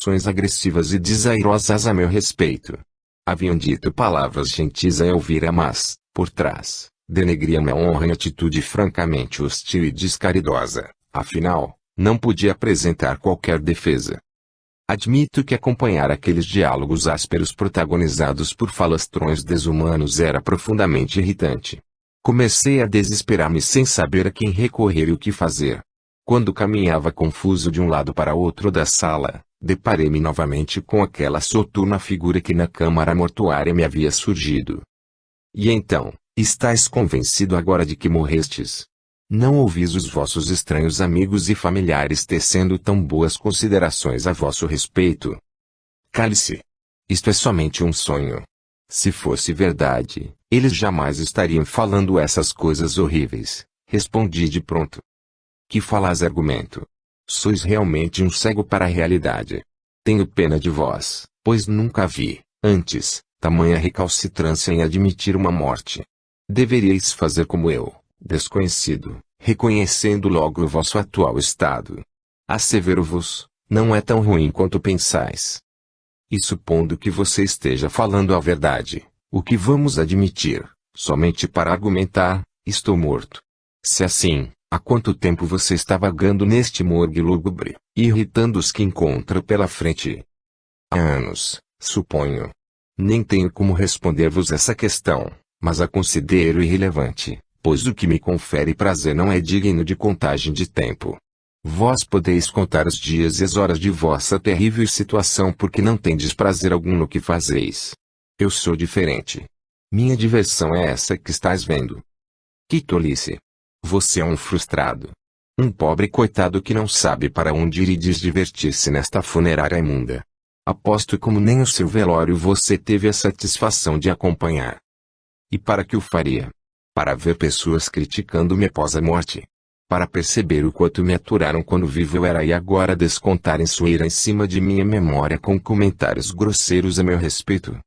declarações agressivas e desairosas a meu respeito. Haviam dito palavras gentis a Elvira, mas, por trás, denegriam minha honra em atitude francamente hostil e descaridosa. Afinal, não podia apresentar qualquer defesa. Admito que acompanhar aqueles diálogos ásperos protagonizados por falastrões desumanos era profundamente irritante. Comecei a desesperar-me sem saber a quem recorrer e o que fazer. Quando caminhava confuso de um lado para outro da sala, deparei-me novamente com aquela soturna figura que na câmara mortuária me havia surgido. E então, estais convencido agora de que morrestes? Não ouvis os vossos estranhos amigos e familiares tecendo tão boas considerações a vosso respeito? Cale-se. Isto é somente um sonho. Se fosse verdade, eles jamais estariam falando essas coisas horríveis, respondi de pronto. Que falaz argumento. Sois realmente um cego para a realidade. Tenho pena de vós, pois nunca vi, antes, tamanha recalcitrância em admitir uma morte. Deveríeis fazer como eu, desconhecido, reconhecendo logo o vosso atual estado. Assevero-vos, não é tão ruim quanto pensais. E supondo que você esteja falando a verdade, o que vamos admitir, somente para argumentar, estou morto. Se assim, há quanto tempo você está vagando neste morgue lúgubre, irritando os que encontra pela frente? Há anos, suponho. Nem tenho como responder-vos essa questão, mas a considero irrelevante, pois o que me confere prazer não é digno de contagem de tempo. Vós podeis contar os dias e as horas de vossa terrível situação porque não tendes prazer algum no que fazeis. Eu sou diferente. Minha diversão é essa que estás vendo. Que tolice! Você é um frustrado. Um pobre coitado que não sabe para onde ir e diz divertir-se nesta funerária imunda. Aposto como nem o seu velório você teve a satisfação de acompanhar. E para que o faria? Para ver pessoas criticando-me após a morte. Para perceber o quanto me aturaram quando vivo eu era e agora descontarem sua ira em cima de minha memória com comentários grosseiros a meu respeito.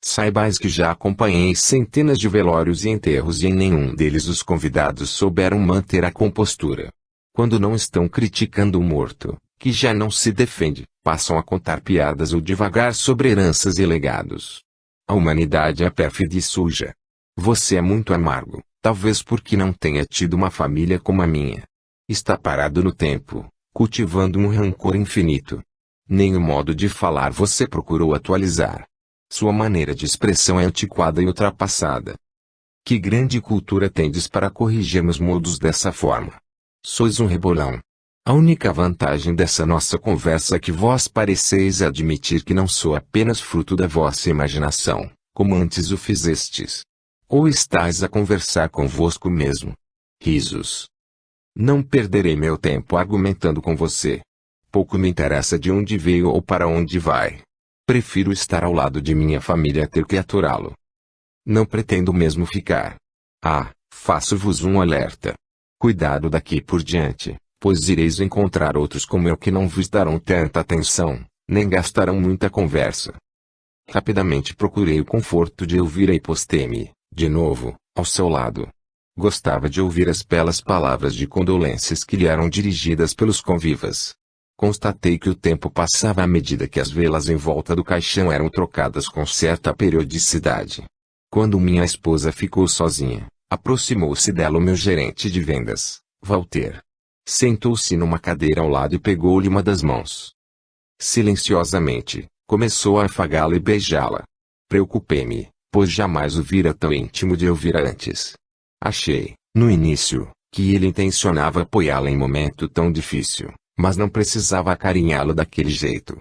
Saibais que já acompanhei centenas de velórios e enterros e em nenhum deles os convidados souberam manter a compostura. Quando não estão criticando o morto, que já não se defende, passam a contar piadas ou divagar sobre heranças e legados. A humanidade é pérfida e suja. Você é muito amargo, talvez porque não tenha tido uma família como a minha. Está parado no tempo, cultivando um rancor infinito. Nem o modo de falar você procurou atualizar. Sua maneira de expressão é antiquada e ultrapassada. Que grande cultura tendes para corrigirmos modos dessa forma? Sois um rebolão. A única vantagem dessa nossa conversa é que vós pareceis admitir que não sou apenas fruto da vossa imaginação, como antes o fizestes. Ou estáis a conversar convosco mesmo. Risos. Não perderei meu tempo argumentando com você. Pouco me interessa de onde veio ou para onde vai. Prefiro estar ao lado de minha família a ter que aturá-lo. Não pretendo mesmo ficar. Faço-vos um alerta. Cuidado daqui por diante, pois ireis encontrar outros como eu que não vos darão tanta atenção, nem gastarão muita conversa. Rapidamente procurei o conforto de Elvira e postei-me, de novo, ao seu lado. Gostava de ouvir as belas palavras de condolências que lhe eram dirigidas pelos convivas. Constatei que o tempo passava à medida que as velas em volta do caixão eram trocadas com certa periodicidade. Quando minha esposa ficou sozinha, aproximou-se dela o meu gerente de vendas, Walter. Sentou-se numa cadeira ao lado e pegou-lhe uma das mãos. Silenciosamente, começou a afagá-la e beijá-la. Preocupei-me, pois jamais o vira tão íntimo de Elvira antes. Achei, no início, que ele intencionava apoiá-la em momento tão difícil, mas não precisava acarinhá-lo daquele jeito.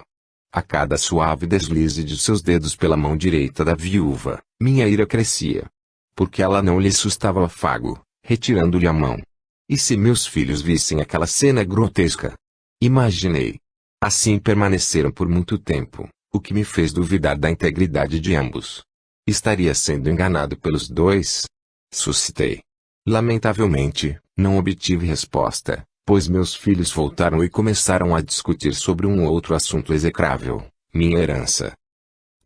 A cada suave deslize de seus dedos pela mão direita da viúva, minha ira crescia. Porque ela não lhe sustava o afago, retirando-lhe a mão. E se meus filhos vissem aquela cena grotesca? Imaginei. Assim permaneceram por muito tempo, o que me fez duvidar da integridade de ambos. Estaria sendo enganado pelos dois? Suscitei. Lamentavelmente, não obtive resposta, pois meus filhos voltaram e começaram a discutir sobre um outro assunto execrável, minha herança.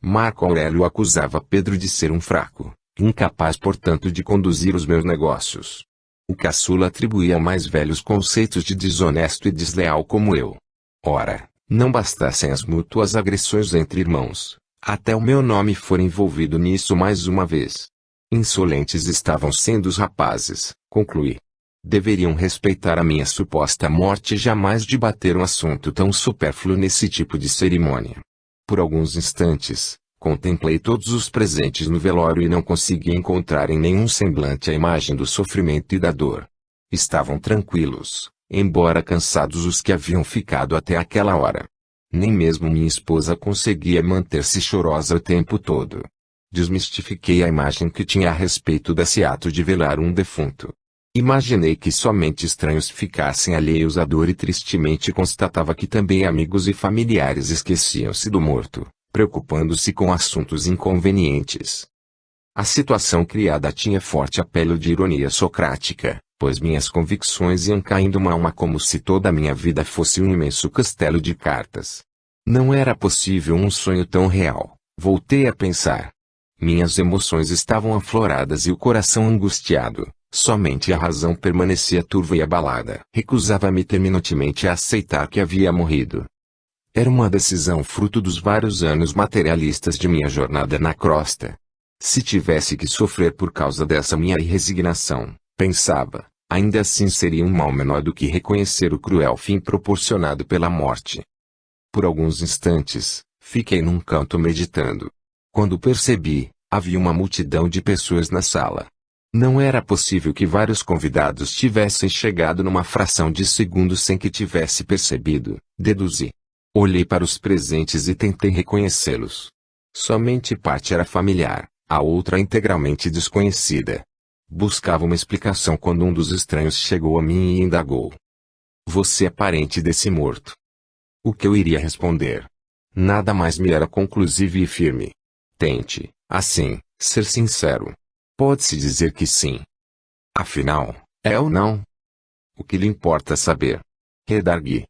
Marco Aurélio acusava Pedro de ser um fraco, incapaz portanto de conduzir os meus negócios. O caçula atribuía ao mais velho os conceitos de desonesto e desleal como eu. Ora, Não bastassem as mútuas agressões entre irmãos, até o meu nome for envolvido nisso mais uma vez. Insolentes estavam sendo os rapazes, concluí. Deveriam respeitar a minha suposta morte e jamais debater um assunto tão supérfluo nesse tipo de cerimônia. Por alguns instantes, contemplei todos os presentes no velório e não consegui encontrar em nenhum semblante a imagem do sofrimento e da dor. Estavam tranquilos, embora cansados os que haviam ficado até aquela hora. Nem mesmo minha esposa conseguia manter-se chorosa o tempo todo. Desmistifiquei a imagem que tinha a respeito desse ato de velar um defunto. Imaginei que somente estranhos ficassem alheios à dor e tristemente constatava que também amigos e familiares esqueciam-se do morto, preocupando-se com assuntos inconvenientes. A situação criada tinha forte apelo de ironia socrática, pois minhas convicções iam caindo uma a uma como se toda a minha vida fosse um imenso castelo de cartas. Não era possível um sonho tão real, voltei a pensar. Minhas emoções estavam afloradas e o coração angustiado. Somente a razão permanecia turva e abalada. Recusava-me terminantemente a aceitar que havia morrido. Era uma decisão fruto dos vários anos materialistas de minha jornada na crosta. Se tivesse que sofrer por causa dessa minha resignação, pensava, ainda assim seria um mal menor do que reconhecer o cruel fim proporcionado pela morte. Por alguns instantes, fiquei num canto meditando. Quando percebi, havia uma multidão de pessoas na sala. Não era possível que vários convidados tivessem chegado numa fração de segundo sem que tivesse percebido, deduzi. Olhei para os presentes e tentei reconhecê-los. Somente parte era familiar, a outra integralmente desconhecida. Buscava uma explicação quando um dos estranhos chegou a mim e indagou. Você é parente desse morto? O que eu iria responder? Nada mais me era conclusivo e firme. Tente, assim, ser sincero. Pode-se dizer que sim. Afinal, é ou não? O que lhe importa saber? Redargui.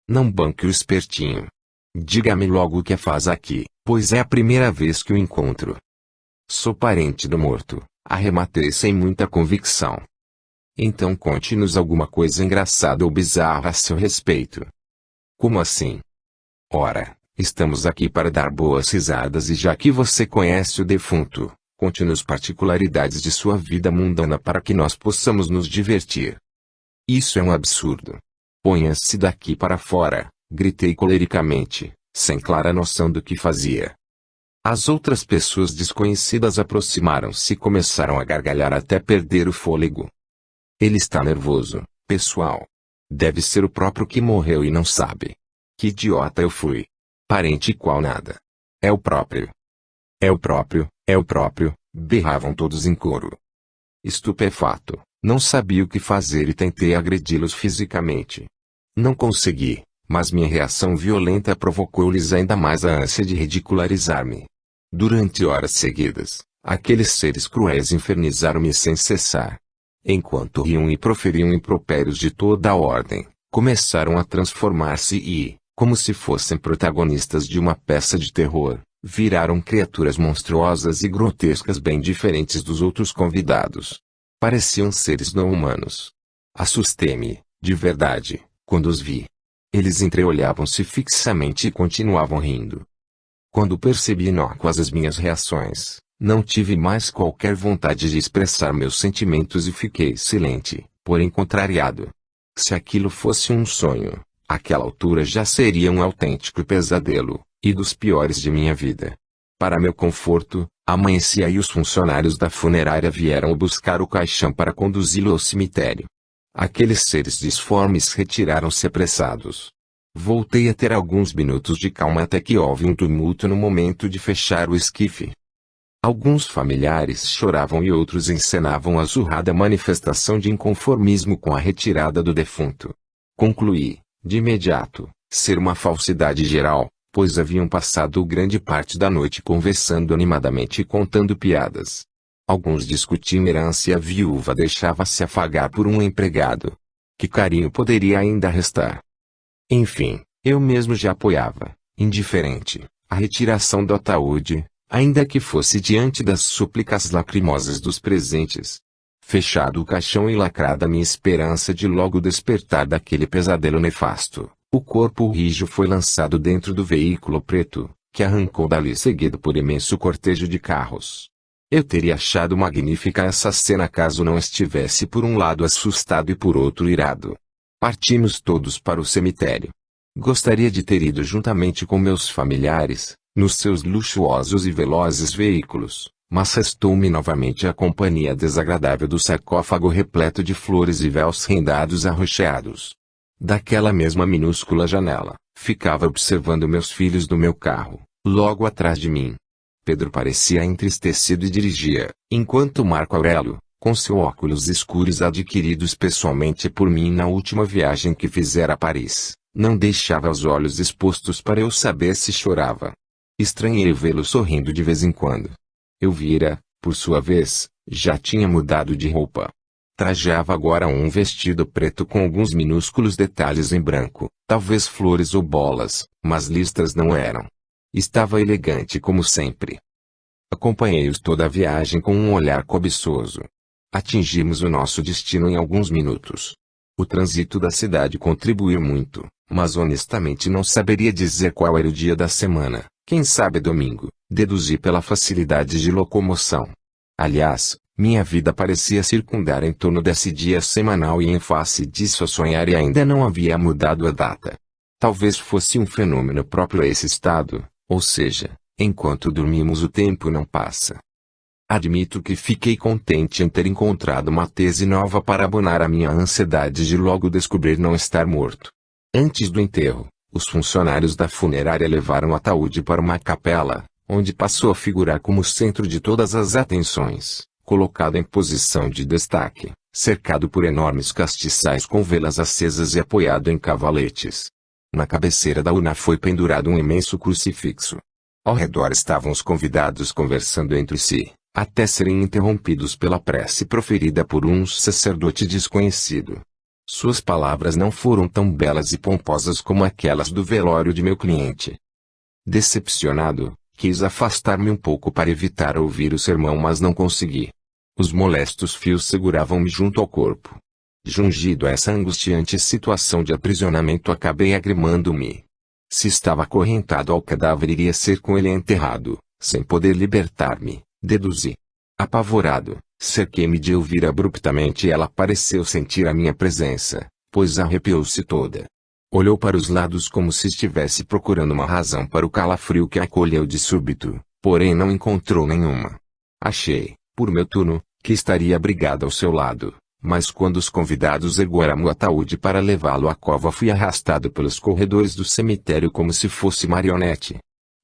Não banque o espertinho. Diga-me logo o que faz aqui, pois é a primeira vez que o encontro. Sou parente do morto, arrematei sem muita convicção. Então conte-nos alguma coisa engraçada ou bizarra a seu respeito. Como assim? Ora, estamos aqui para dar boas risadas e já que você conhece o defunto, conte-nos particularidades de sua vida mundana para que nós possamos nos divertir. Isso é um absurdo. Ponha-se daqui para fora, gritei colericamente, sem clara noção do que fazia. As outras pessoas desconhecidas aproximaram-se e começaram a gargalhar até perder o fôlego. Ele está nervoso, pessoal. Deve ser o próprio que morreu e não sabe. Que idiota eu fui. Parente qual nada. É o próprio. É o próprio, berravam todos em coro. Estupefato, não sabia o que fazer e tentei agredi-los fisicamente. Não consegui, mas minha reação violenta provocou-lhes ainda mais a ânsia de ridicularizar-me. Durante horas seguidas, aqueles seres cruéis infernizaram-me sem cessar. Enquanto riam e proferiam impropérios de toda a ordem, começaram a transformar-se e, como se fossem protagonistas de uma peça de terror, viraram criaturas monstruosas e grotescas bem diferentes dos outros convidados. Pareciam seres não humanos. Assustei-me, de verdade, quando os vi. Eles entreolhavam-se fixamente e continuavam rindo. Quando percebi inócuas as minhas reações, não tive mais qualquer vontade de expressar meus sentimentos e fiquei silente, porém contrariado. Se aquilo fosse um sonho, àquela altura já seria um autêntico pesadelo, e dos piores de minha vida. Para meu conforto, amanhecia e os funcionários da funerária vieram buscar o caixão para conduzi-lo ao cemitério. Aqueles seres disformes retiraram-se apressados. Voltei a ter alguns minutos de calma até que houve um tumulto no momento de fechar o esquife. Alguns familiares choravam e outros encenavam a zurrada manifestação de inconformismo com a retirada do defunto. Concluí, de imediato, ser uma falsidade geral, pois haviam passado grande parte da noite conversando animadamente e contando piadas. Alguns discutiam herança e a viúva deixava-se afagar por um empregado. Que carinho poderia ainda restar? Enfim, eu mesmo já apoiava, indiferente, a retiração do ataúde, ainda que fosse diante das súplicas lacrimosas dos presentes. Fechado o caixão e lacrada minha esperança de logo despertar daquele pesadelo nefasto, O corpo rijo foi lançado dentro do veículo preto, que arrancou dali seguido por imenso cortejo de carros. Eu teria achado magnífica essa cena caso não estivesse por um lado assustado e por outro irado. Partimos todos para o cemitério. Gostaria de ter ido juntamente com meus familiares, nos seus luxuosos e velozes veículos, mas restou-me novamente a companhia desagradável do sarcófago repleto de flores e véus rendados arroxeados. Daquela mesma minúscula janela, ficava observando meus filhos do meu carro, logo atrás de mim. Pedro parecia entristecido e dirigia, enquanto Marco Aurélio, com seus óculos escuros adquiridos pessoalmente por mim na última viagem que fizera a Paris, não deixava os olhos expostos para eu saber se chorava. Estranhei vê-lo sorrindo de vez em quando. Eu vira, por sua vez, já tinha mudado de roupa. Trajava agora um vestido preto com alguns minúsculos detalhes em branco, talvez flores ou bolas, mas listras não eram. Estava elegante como sempre. Acompanhei-os toda a viagem com um olhar cobiçoso. Atingimos o nosso destino em alguns minutos. O trânsito da cidade contribuiu muito, mas honestamente não saberia dizer qual era o dia da semana, quem sabe domingo, deduzi pela facilidade de locomoção. Aliás, minha vida parecia circundar em torno desse dia semanal e em face disso a sonhar e ainda não havia mudado a data. Talvez fosse um fenômeno próprio a esse estado, ou seja, enquanto dormimos o tempo não passa. Admito que fiquei contente em ter encontrado uma tese nova para abonar a minha ansiedade de logo descobrir não estar morto. Antes do enterro, os funcionários da funerária levaram o ataúde para uma capela, onde passou a figurar como centro de todas as atenções, colocado em posição de destaque, cercado por enormes castiçais com velas acesas e apoiado em cavaletes. Na cabeceira da urna foi pendurado um imenso crucifixo. Ao redor estavam os convidados conversando entre si, até serem interrompidos pela prece proferida por um sacerdote desconhecido. Suas palavras não foram tão belas e pomposas como aquelas do velório de meu cliente. Decepcionado, quis afastar-me um pouco para evitar ouvir o sermão, mas não consegui. Os molestos fios seguravam-me junto ao corpo. Jungido a essa angustiante situação de aprisionamento, acabei agrimando-me. Se estava acorrentado ao cadáver, iria ser com ele enterrado, sem poder libertar-me, deduzi. Apavorado, cerquei-me de ouvir abruptamente e ela pareceu sentir a minha presença, pois arrepiou-se toda. Olhou para os lados como se estivesse procurando uma razão para o calafrio que a acolheu de súbito, porém não encontrou nenhuma. Achei, por meu turno, que estaria abrigado ao seu lado, mas quando os convidados ergueram o ataúde para levá-lo à cova, fui arrastado pelos corredores do cemitério como se fosse marionete.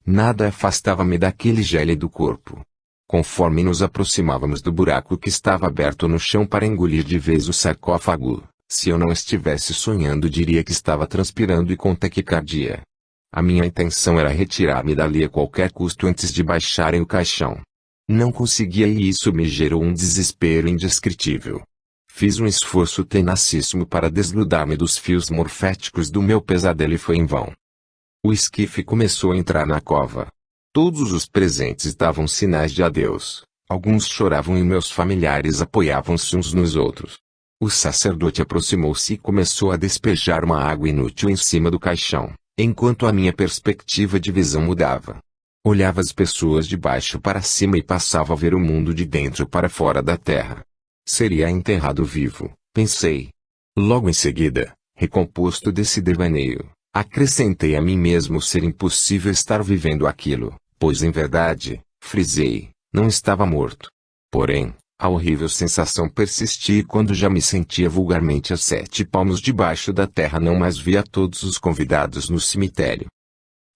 Nada afastava-me daquele gélido corpo. Conforme nos aproximávamos do buraco que estava aberto no chão para engolir de vez o sarcófago, se eu não estivesse sonhando, diria que estava transpirando e com taquicardia. A minha intenção era retirar-me dali a qualquer custo antes de baixarem o caixão. Não conseguia e isso me gerou um desespero indescritível. Fiz um esforço tenacíssimo para desgrudar-me dos fios morféticos do meu pesadelo e foi em vão. O esquife começou a entrar na cova. Todos os presentes davam sinais de adeus. Alguns choravam e meus familiares apoiavam-se uns nos outros. O sacerdote aproximou-se e começou a despejar uma água inútil em cima do caixão, enquanto a minha perspectiva de visão mudava. Olhava as pessoas de baixo para cima e passava a ver o mundo de dentro para fora da terra. Seria enterrado vivo, pensei. Logo em seguida, recomposto desse devaneio, acrescentei a mim mesmo ser impossível estar vivendo aquilo, pois em verdade, frisei, não estava morto. Porém, a horrível sensação persistia e quando já me sentia vulgarmente a 7 palmos debaixo da terra, não mais via todos os convidados no cemitério.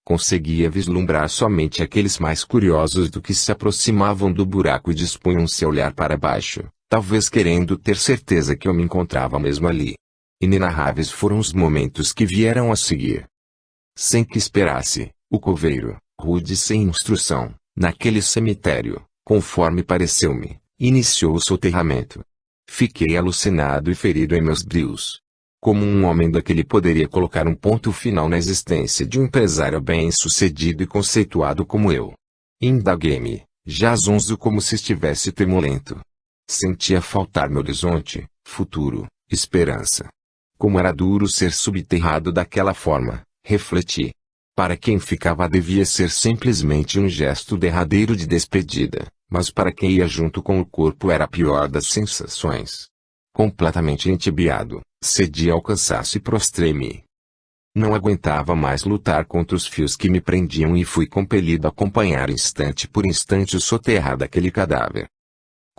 Conseguia vislumbrar somente aqueles mais curiosos do que se aproximavam do buraco e dispunham-se a olhar para baixo, talvez querendo ter certeza que eu me encontrava mesmo ali. Inenarráveis foram os momentos que vieram a seguir. Sem que esperasse, o coveiro, rude e sem instrução, naquele cemitério, conforme pareceu-me, iniciou o soterramento. Fiquei alucinado e ferido em meus brios. Como um homem daquele poderia colocar um ponto final na existência de um empresário bem-sucedido e conceituado como eu? Indaguei-me, já zonzo como se estivesse tremulento. Sentia faltar-me horizonte, futuro, esperança. Como era duro ser subterrado daquela forma, refleti. Para quem ficava devia ser simplesmente um gesto derradeiro de despedida, mas para quem ia junto com o corpo era a pior das sensações. Completamente entibiado, cedi ao cansaço e prostrei-me. Não aguentava mais lutar contra os fios que me prendiam e fui compelido a acompanhar instante por instante o soterrar daquele cadáver.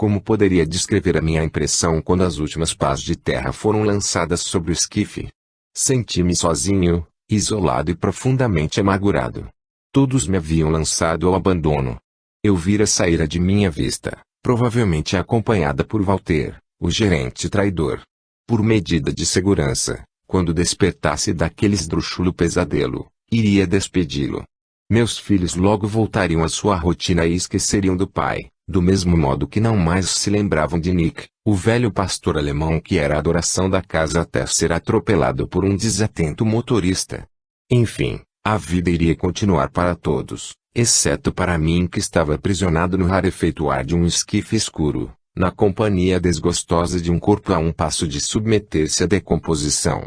Como poderia descrever a minha impressão quando as últimas pás de terra foram lançadas sobre o esquife? Senti-me sozinho, isolado e profundamente amargurado. Todos me haviam lançado ao abandono. Eu vira sair de minha vista, provavelmente acompanhada por Walter, o gerente traidor. Por medida de segurança, quando despertasse daquele esdrúxulo pesadelo, iria despedi-lo. Meus filhos logo voltariam à sua rotina e esqueceriam do pai, do mesmo modo que não mais se lembravam de Nick, o velho pastor alemão que era a adoração da casa até ser atropelado por um desatento motorista. Enfim, a vida iria continuar para todos, exceto para mim que estava aprisionado no rarefeito ar de um esquife escuro, na companhia desgostosa de um corpo a um passo de submeter-se à decomposição.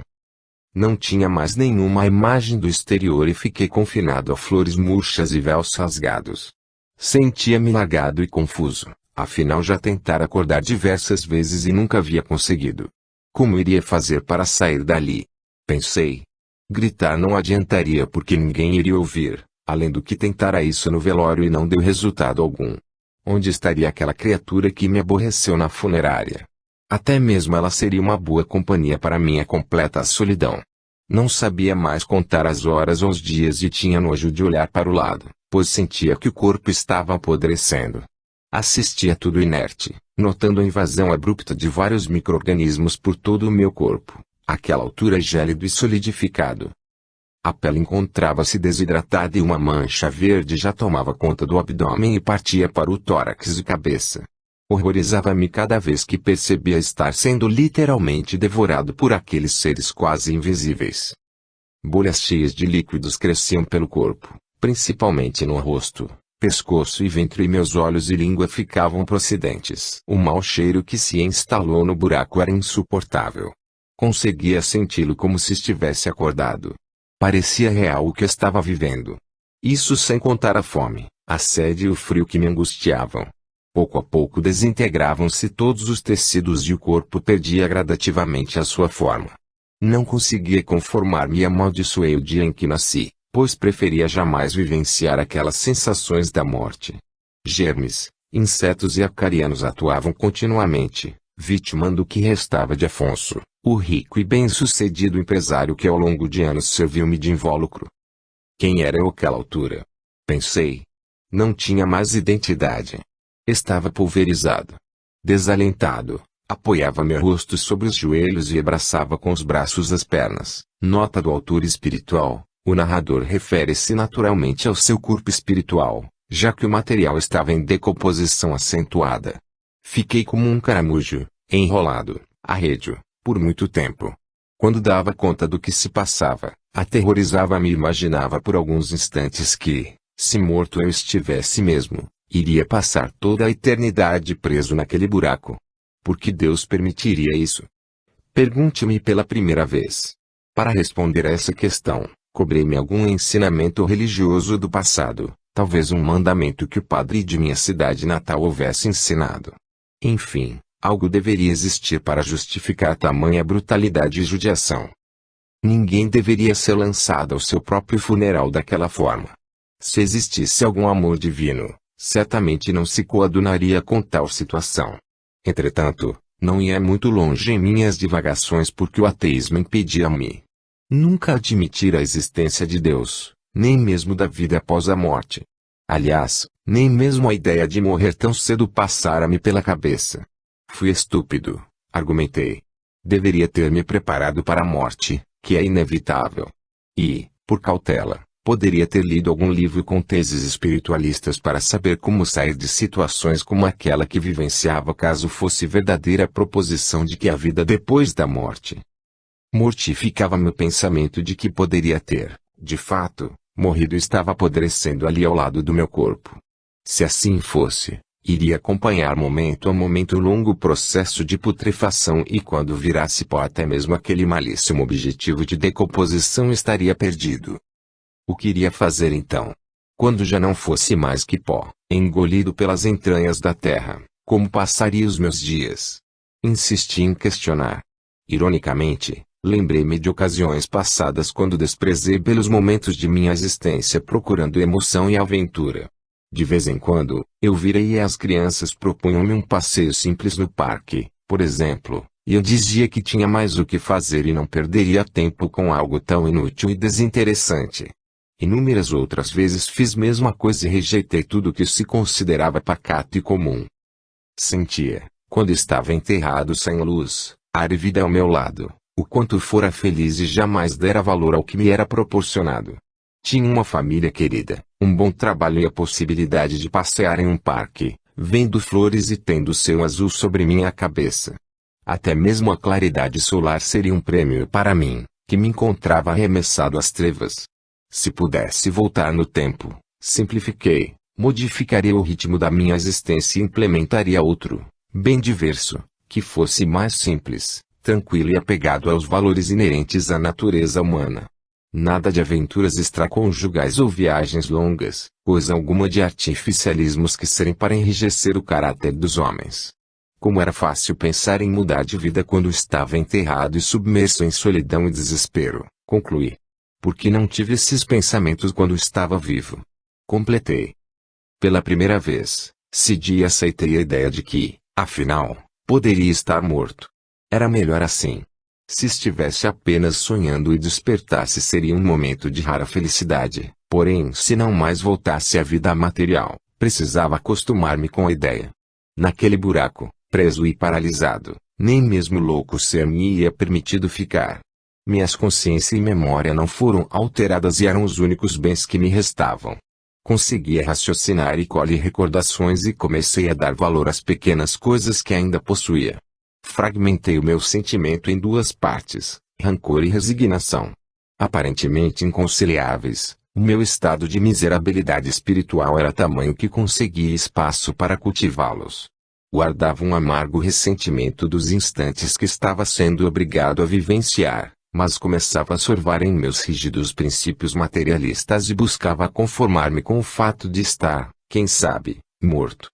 Não tinha mais nenhuma imagem do exterior e fiquei confinado a flores murchas e véus rasgados. Sentia-me largado e confuso, afinal já tentara acordar diversas vezes e nunca havia conseguido. Como iria fazer para sair dali? Pensei. Gritar não adiantaria porque ninguém iria ouvir, além do que tentara isso no velório e não deu resultado algum. Onde estaria aquela criatura que me aborreceu na funerária? Até mesmo ela seria uma boa companhia para minha completa solidão. Não sabia mais contar as horas ou os dias e tinha nojo de olhar para o lado, pois sentia que o corpo estava apodrecendo. Assistia tudo inerte, notando a invasão abrupta de vários micro-organismos por todo o meu corpo, àquela altura gélido e solidificado. A pele encontrava-se desidratada e uma mancha verde já tomava conta do abdômen e partia para o tórax e cabeça. Horrorizava-me cada vez que percebia estar sendo literalmente devorado por aqueles seres quase invisíveis. Bolhas cheias de líquidos cresciam pelo corpo, principalmente no rosto, pescoço e ventre, e meus olhos e língua ficavam procedentes. O mau cheiro que se instalou no buraco era insuportável. Conseguia senti-lo como se estivesse acordado. Parecia real o que estava vivendo. Isso sem contar a fome, a sede e o frio que me angustiavam. Pouco a pouco desintegravam-se todos os tecidos e o corpo perdia gradativamente a sua forma. Não conseguia conformar-me e amaldiçoei o dia em que nasci, pois preferia jamais vivenciar aquelas sensações da morte. Germes, insetos e acarianos atuavam continuamente, vitimando o que restava de Afonso, o rico e bem-sucedido empresário que ao longo de anos serviu-me de invólucro. Quem era eu àquela altura? Pensei. Não tinha mais identidade. Estava pulverizado. Desalentado, apoiava meu rosto sobre os joelhos e abraçava com os braços as pernas. Nota do autor espiritual: o narrador refere-se naturalmente ao seu corpo espiritual, já que o material estava em decomposição acentuada. Fiquei como um caramujo, enrolado, arredio, por muito tempo. Quando dava conta do que se passava, aterrorizava-me e imaginava por alguns instantes que, se morto eu estivesse mesmo, iria passar toda a eternidade preso naquele buraco. Por que Deus permitiria isso? Pergunte-me pela primeira vez. Para responder a essa questão, cobrei-me algum ensinamento religioso do passado, talvez um mandamento que o padre de minha cidade natal houvesse ensinado. Enfim, algo deveria existir para justificar tamanha brutalidade e judiação. Ninguém deveria ser lançado ao seu próprio funeral daquela forma. Se existisse algum amor divino, certamente não se coadunaria com tal situação. Entretanto, não ia muito longe em minhas divagações porque o ateísmo impedia-me. Nunca admitir a existência de Deus, nem mesmo da vida após a morte. Aliás, nem mesmo a ideia de morrer tão cedo passara-me pela cabeça. Fui estúpido, argumentei. Deveria ter me preparado para a morte, que é inevitável. E, por cautela, poderia ter lido algum livro com teses espiritualistas para saber como sair de situações como aquela que vivenciava caso fosse verdadeira a proposição de que a vida depois da morte. Mortificava-me o pensamento de que poderia ter, de fato, morrido e estava apodrecendo ali ao lado do meu corpo. Se assim fosse, Iria acompanhar momento a momento o longo processo de putrefação e quando virasse pó até mesmo aquele malíssimo objetivo de decomposição estaria perdido. O que iria fazer então? Quando já não fosse mais que pó, engolido pelas entranhas da terra, como passaria os meus dias? Insisti em questionar. Ironicamente, lembrei-me de ocasiões passadas quando desprezei belos momentos de minha existência procurando emoção e aventura. De vez em quando, eu vira e as crianças propunham-me um passeio simples no parque, por exemplo, e eu dizia que tinha mais o que fazer e não perderia tempo com algo tão inútil e desinteressante. Inúmeras outras vezes fiz mesma coisa e rejeitei tudo que se considerava pacato e comum. Sentia, quando estava enterrado sem luz, ar e vida ao meu lado, o quanto fora feliz e jamais dera valor ao que me era proporcionado. Tinha uma família querida, um bom trabalho e a possibilidade de passear em um parque, vendo flores e tendo o céu azul sobre minha cabeça. Até mesmo a claridade solar seria um prêmio para mim, que me encontrava arremessado às trevas. Se pudesse voltar no tempo, simplifiquei, modificaria o ritmo da minha existência e implementaria outro, bem diverso, que fosse mais simples, tranquilo e apegado aos valores inerentes à natureza humana. Nada de aventuras extraconjugais ou viagens longas, coisa alguma de artificialismos que serem para enrijecer o caráter dos homens. Como era fácil pensar em mudar de vida quando estava enterrado e submerso em solidão e desespero, concluí. Porque não tive esses pensamentos quando estava vivo? Completei. Pela primeira vez, cedi e aceitei a ideia de que, afinal, poderia estar morto. Era melhor assim. Se estivesse apenas sonhando e despertasse seria um momento de rara felicidade, porém se não mais voltasse à vida material, precisava acostumar-me com a ideia. Naquele buraco, preso e paralisado, nem mesmo louco ser me ia permitido ficar. Minhas consciência e memória não foram alteradas e eram os únicos bens que me restavam. Conseguia raciocinar e colher recordações e comecei a dar valor às pequenas coisas que ainda possuía. Fragmentei o meu sentimento em duas partes, rancor e resignação. Aparentemente inconciliáveis, o meu estado de miserabilidade espiritual era tamanho que conseguia espaço para cultivá-los. Guardava um amargo ressentimento dos instantes que estava sendo obrigado a vivenciar, mas começava a sorvar em meus rígidos princípios materialistas e buscava conformar-me com o fato de estar, quem sabe, morto.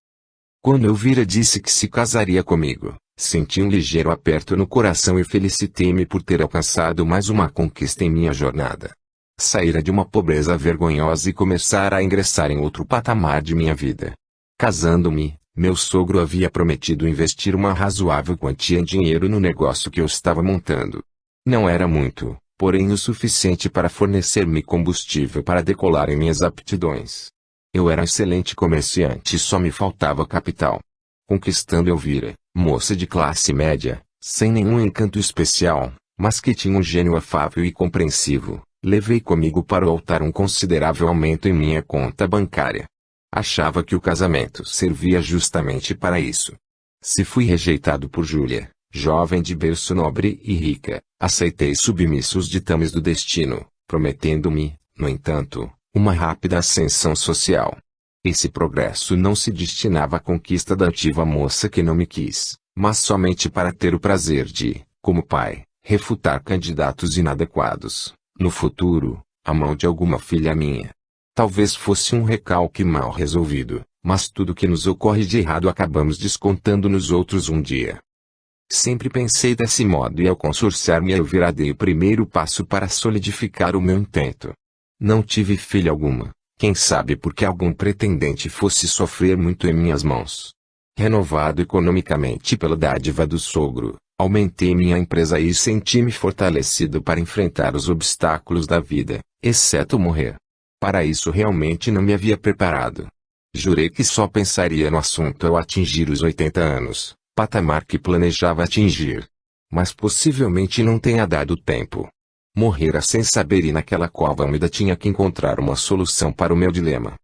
Quando Elvira disse que se casaria comigo, senti um ligeiro aperto no coração e felicitei-me por ter alcançado mais uma conquista em minha jornada. Saíra de uma pobreza vergonhosa e começara a ingressar em outro patamar de minha vida. Casando-me, meu sogro havia prometido investir uma razoável quantia em dinheiro no negócio que eu estava montando. Não era muito, porém o suficiente para fornecer-me combustível para decolar em minhas aptidões. Eu era excelente comerciante e só me faltava capital. Conquistando Elvira, moça de classe média, sem nenhum encanto especial, mas que tinha um gênio afável e compreensivo, levei comigo para o altar um considerável aumento em minha conta bancária. Achava que o casamento servia justamente para isso. Se fui rejeitado por Júlia, jovem de berço nobre e rica, aceitei submisso os ditames do destino, prometendo-me, no entanto, uma rápida ascensão social. Esse progresso não se destinava à conquista da ativa moça que não me quis, mas somente para ter o prazer de, como pai, refutar candidatos inadequados, no futuro, à mão de alguma filha minha. Talvez fosse um recalque mal resolvido, mas tudo que nos ocorre de errado acabamos descontando nos outros um dia. Sempre pensei desse modo e ao consorciar-me eu dei o primeiro passo para solidificar o meu intento. Não tive filha alguma, quem sabe porque algum pretendente fosse sofrer muito em minhas mãos. Renovado economicamente pela dádiva do sogro, aumentei minha empresa e senti-me fortalecido para enfrentar os obstáculos da vida, exceto morrer. Para isso realmente não me havia preparado. Jurei que só pensaria no assunto ao atingir os 80 anos, patamar que planejava atingir. Mas possivelmente não tenha dado tempo. Morrera sem saber e naquela cova úmida tinha que encontrar uma solução para o meu dilema.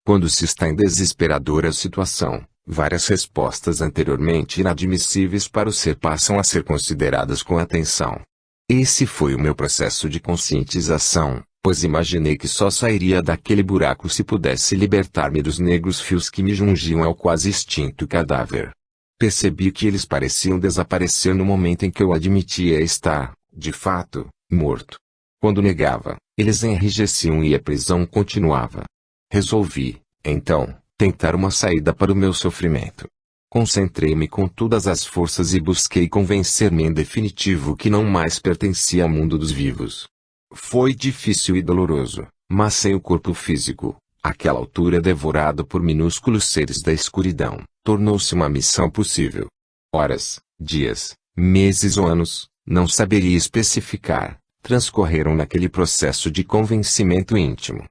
Quando se está em desesperadora situação, várias respostas anteriormente inadmissíveis para o ser passam a ser consideradas com atenção. Esse foi o meu processo de conscientização, pois imaginei que só sairia daquele buraco se pudesse libertar-me dos negros fios que me jungiam ao quase extinto cadáver. Percebi que eles pareciam desaparecer no momento em que eu admitia estar, de fato, morto. Quando negava, eles enrijeciam e a prisão continuava. Resolvi, então, tentar uma saída para o meu sofrimento. Concentrei-me com todas as forças e busquei convencer-me em definitivo que não mais pertencia ao mundo dos vivos. Foi difícil e doloroso, mas sem o corpo físico, àquela altura devorado por minúsculos seres da escuridão, tornou-se uma missão possível. Horas, dias, meses ou anos, não saberia especificar, transcorreram naquele processo de convencimento íntimo.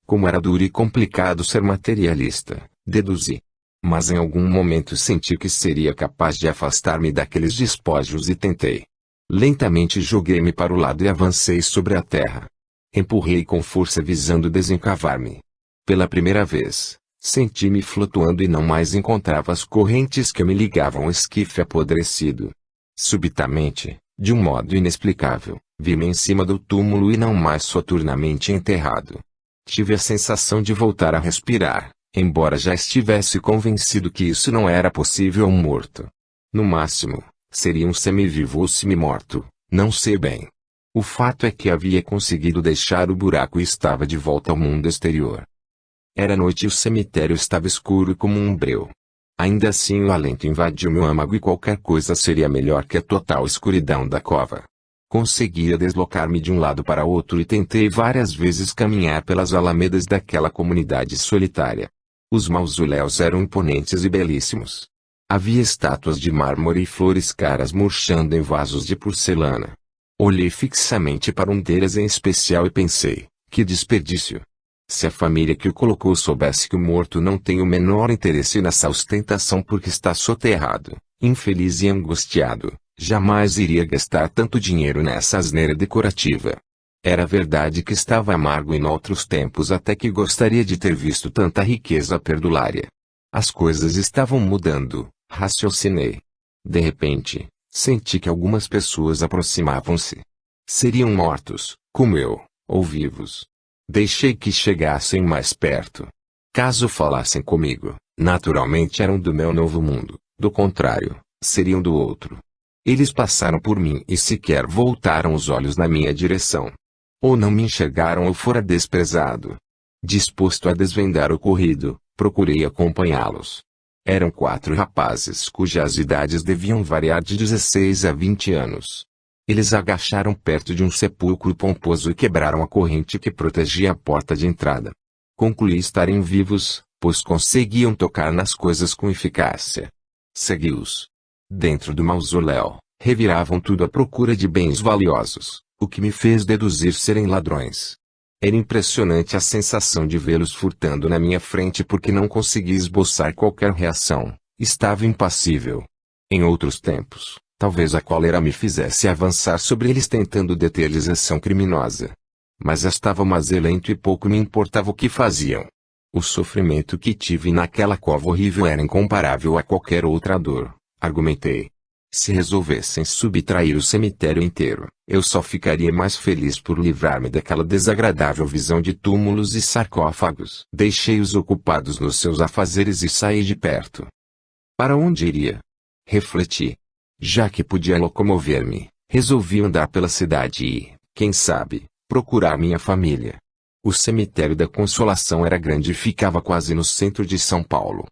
Como era duro e complicado ser materialista, deduzi. Mas em algum momento senti que seria capaz de afastar-me daqueles despojos e tentei. Lentamente joguei-me para o lado e avancei sobre a terra. Empurrei com força visando desencavar-me. Pela primeira vez, senti-me flutuando e não mais encontrava as correntes que me ligavam ao esquife apodrecido. Subitamente, de um modo inexplicável, vi-me em cima do túmulo e não mais soturnamente enterrado. Tive a sensação de voltar a respirar, embora já estivesse convencido que isso não era possível a um morto. No máximo, seria um semivivo ou semimorto, não sei bem. O fato é que havia conseguido deixar o buraco e estava de volta ao mundo exterior. Era noite e o cemitério estava escuro como um breu. Ainda assim o alento invadiu meu âmago e qualquer coisa seria melhor que a total escuridão da cova. Conseguia deslocar-me de um lado para outro e tentei várias vezes caminhar pelas alamedas daquela comunidade solitária. Os mausoléus eram imponentes e belíssimos. Havia estátuas de mármore e flores caras murchando em vasos de porcelana. Olhei fixamente para um deles em especial e pensei, que desperdício. Se a família que o colocou soubesse que o morto não tem o menor interesse nessa ostentação porque está soterrado, infeliz e angustiado, jamais iria gastar tanto dinheiro nessa asneira decorativa. Era verdade que estava amargo em outros tempos até que gostaria de ter visto tanta riqueza perdulária. As coisas estavam mudando, raciocinei. De repente, senti que algumas pessoas aproximavam-se. Seriam mortos, como eu, ou vivos. Deixei que chegassem mais perto. Caso falassem comigo, naturalmente eram do meu novo mundo, do contrário, seriam do outro. Eles passaram por mim e sequer voltaram os olhos na minha direção. Ou não me enxergaram ou fora desprezado. Disposto a desvendar o ocorrido, procurei acompanhá-los. Eram 4 rapazes cujas idades deviam variar de 16 a 20 anos. Eles agacharam perto de um sepulcro pomposo e quebraram a corrente que protegia a porta de entrada. Concluí estarem vivos, pois conseguiam tocar nas coisas com eficácia. Segui-os. Dentro do mausoléu, reviravam tudo à procura de bens valiosos, o que me fez deduzir serem ladrões. Era impressionante a sensação de vê-los furtando na minha frente porque não conseguia esboçar qualquer reação, estava impassível. Em outros tempos, talvez a cólera me fizesse avançar sobre eles tentando deter-lhes ação criminosa. Mas estava mazelento e pouco me importava o que faziam. O sofrimento que tive naquela cova horrível era incomparável a qualquer outra dor, argumentei. Se resolvessem subtrair o cemitério inteiro, eu só ficaria mais feliz por livrar-me daquela desagradável visão de túmulos e sarcófagos. Deixei-os ocupados nos seus afazeres e saí de perto. Para onde iria? Refleti. Já que podia locomover-me, resolvi andar pela cidade e, quem sabe, procurar minha família. O cemitério da Consolação era grande e ficava quase no centro de São Paulo.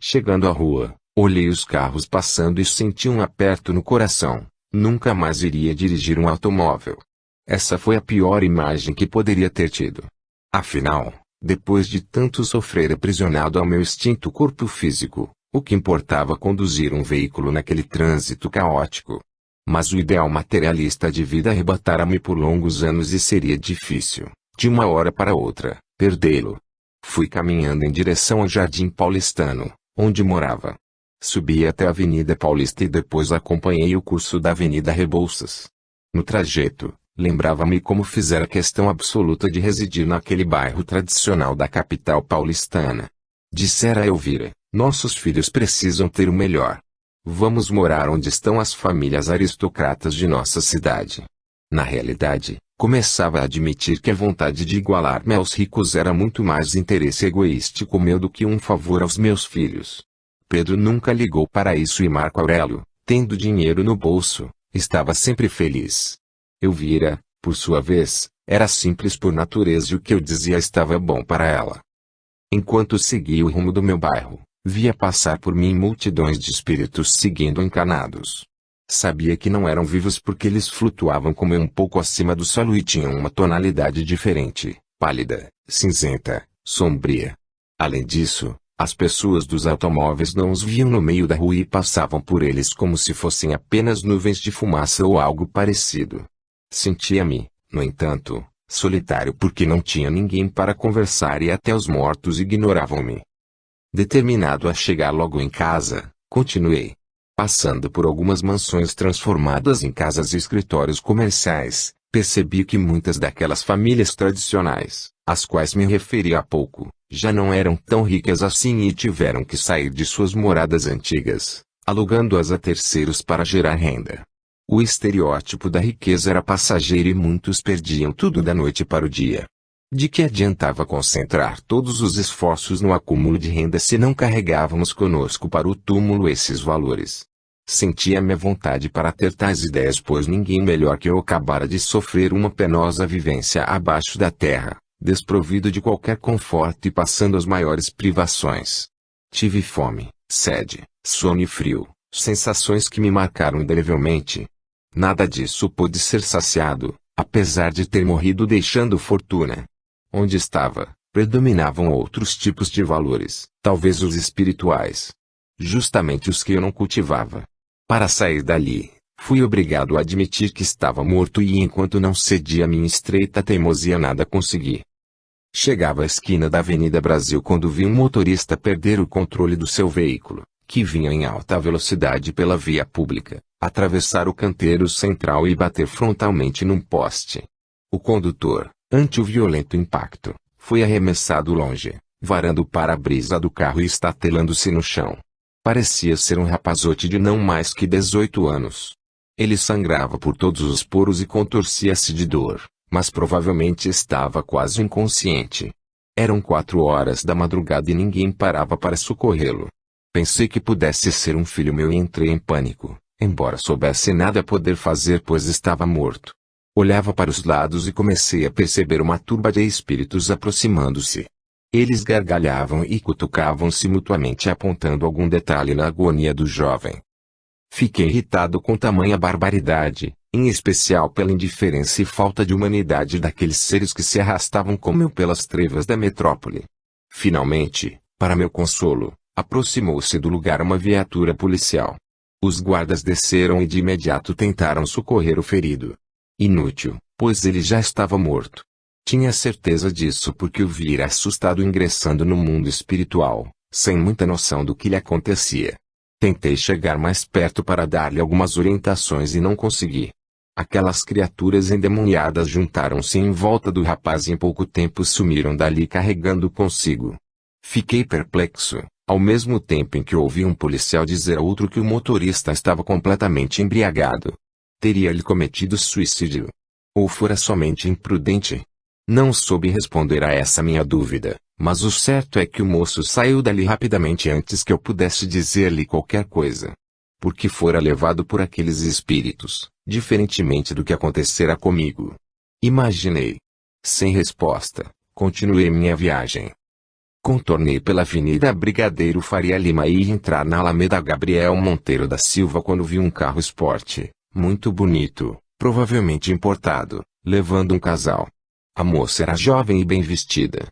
Chegando à rua, olhei os carros passando e senti um aperto no coração. Nunca mais iria dirigir um automóvel. Essa foi a pior imagem que poderia ter tido. Afinal, depois de tanto sofrer aprisionado ao meu extinto corpo físico, o que importava conduzir um veículo naquele trânsito caótico? Mas o ideal materialista de vida arrebatara-me por longos anos e seria difícil, de uma hora para outra, perdê-lo. Fui caminhando em direção ao Jardim Paulistano, onde morava. Subi até a Avenida Paulista e depois acompanhei o curso da Avenida Rebouças. No trajeto, lembrava-me como fizera questão absoluta de residir naquele bairro tradicional da capital paulistana. Dissera a Elvira, nossos filhos precisam ter o melhor. Vamos morar onde estão as famílias aristocratas de nossa cidade. Na realidade, começava a admitir que a vontade de igualar-me aos ricos era muito mais interesse egoístico meu do que um favor aos meus filhos. Pedro nunca ligou para isso e Marco Aurélio, tendo dinheiro no bolso, estava sempre feliz. Elvira, por sua vez, era simples por natureza e o que eu dizia estava bom para ela. Enquanto seguia o rumo do meu bairro, via passar por mim multidões de espíritos seguindo encanados. Sabia que não eram vivos porque eles flutuavam como eu um pouco acima do solo e tinham uma tonalidade diferente, pálida, cinzenta, sombria. Além disso, as pessoas dos automóveis não os viam no meio da rua e passavam por eles como se fossem apenas nuvens de fumaça ou algo parecido. Sentia-me, no entanto, solitário porque não tinha ninguém para conversar e até os mortos ignoravam-me. Determinado a chegar logo em casa, continuei. Passando por algumas mansões transformadas em casas e escritórios comerciais, percebi que muitas daquelas famílias tradicionais, às quais me referi há pouco, já não eram tão ricas assim e tiveram que sair de suas moradas antigas, alugando-as a terceiros para gerar renda. O estereótipo da riqueza era passageiro e muitos perdiam tudo da noite para o dia. De que adiantava concentrar todos os esforços no acúmulo de renda se não carregávamos conosco para o túmulo esses valores? Sentia-me à vontade para ter tais ideias pois ninguém melhor que eu acabara de sofrer uma penosa vivência abaixo da terra, desprovido de qualquer conforto e passando as maiores privações. Tive fome, sede, sono e frio, sensações que me marcaram indelevelmente. Nada disso pôde ser saciado, apesar de ter morrido deixando fortuna. Onde estava, predominavam outros tipos de valores, talvez os espirituais. Justamente os que eu não cultivava. Para sair dali, fui obrigado a admitir que estava morto e enquanto não cedi a minha estreita teimosia nada consegui. Chegava à esquina da Avenida Brasil quando vi um motorista perder o controle do seu veículo, que vinha em alta velocidade pela via pública, atravessar o canteiro central e bater frontalmente num poste. O condutor, ante o violento impacto, foi arremessado longe, varando o para-brisa do carro e estatelando-se no chão. Parecia ser um rapazote de não mais que 18 anos. Ele sangrava por todos os poros e contorcia-se de dor, mas provavelmente estava quase inconsciente. Eram 4 horas da madrugada e ninguém parava para socorrê-lo. Pensei que pudesse ser um filho meu e entrei em pânico, embora soubesse nada poder fazer pois estava morto. Olhava para os lados e comecei a perceber uma turba de espíritos aproximando-se. Eles gargalhavam e cutucavam-se mutuamente apontando algum detalhe na agonia do jovem. Fiquei irritado com tamanha barbaridade, em especial pela indiferença e falta de humanidade daqueles seres que se arrastavam como eu pelas trevas da metrópole. Finalmente, para meu consolo, aproximou-se do lugar uma viatura policial. Os guardas desceram e de imediato tentaram socorrer o ferido. Inútil, pois ele já estava morto. Tinha certeza disso porque o vira assustado ingressando no mundo espiritual, sem muita noção do que lhe acontecia. Tentei chegar mais perto para dar-lhe algumas orientações e não consegui. Aquelas criaturas endemoniadas juntaram-se em volta do rapaz e em pouco tempo sumiram dali carregando consigo. Fiquei perplexo, ao mesmo tempo em que ouvi um policial dizer a outro que o motorista estava completamente embriagado. Teria-lhe cometido suicídio? Ou fora somente imprudente? Não soube responder a essa minha dúvida, mas o certo é que o moço saiu dali rapidamente antes que eu pudesse dizer-lhe qualquer coisa. Porque fora levado por aqueles espíritos, diferentemente do que acontecera comigo. Imaginei. Sem resposta, continuei minha viagem. Contornei pela Avenida Brigadeiro Faria Lima e ia entrar na Alameda Gabriel Monteiro da Silva quando vi um carro esporte, muito bonito, provavelmente importado, levando um casal. A moça era jovem e bem vestida.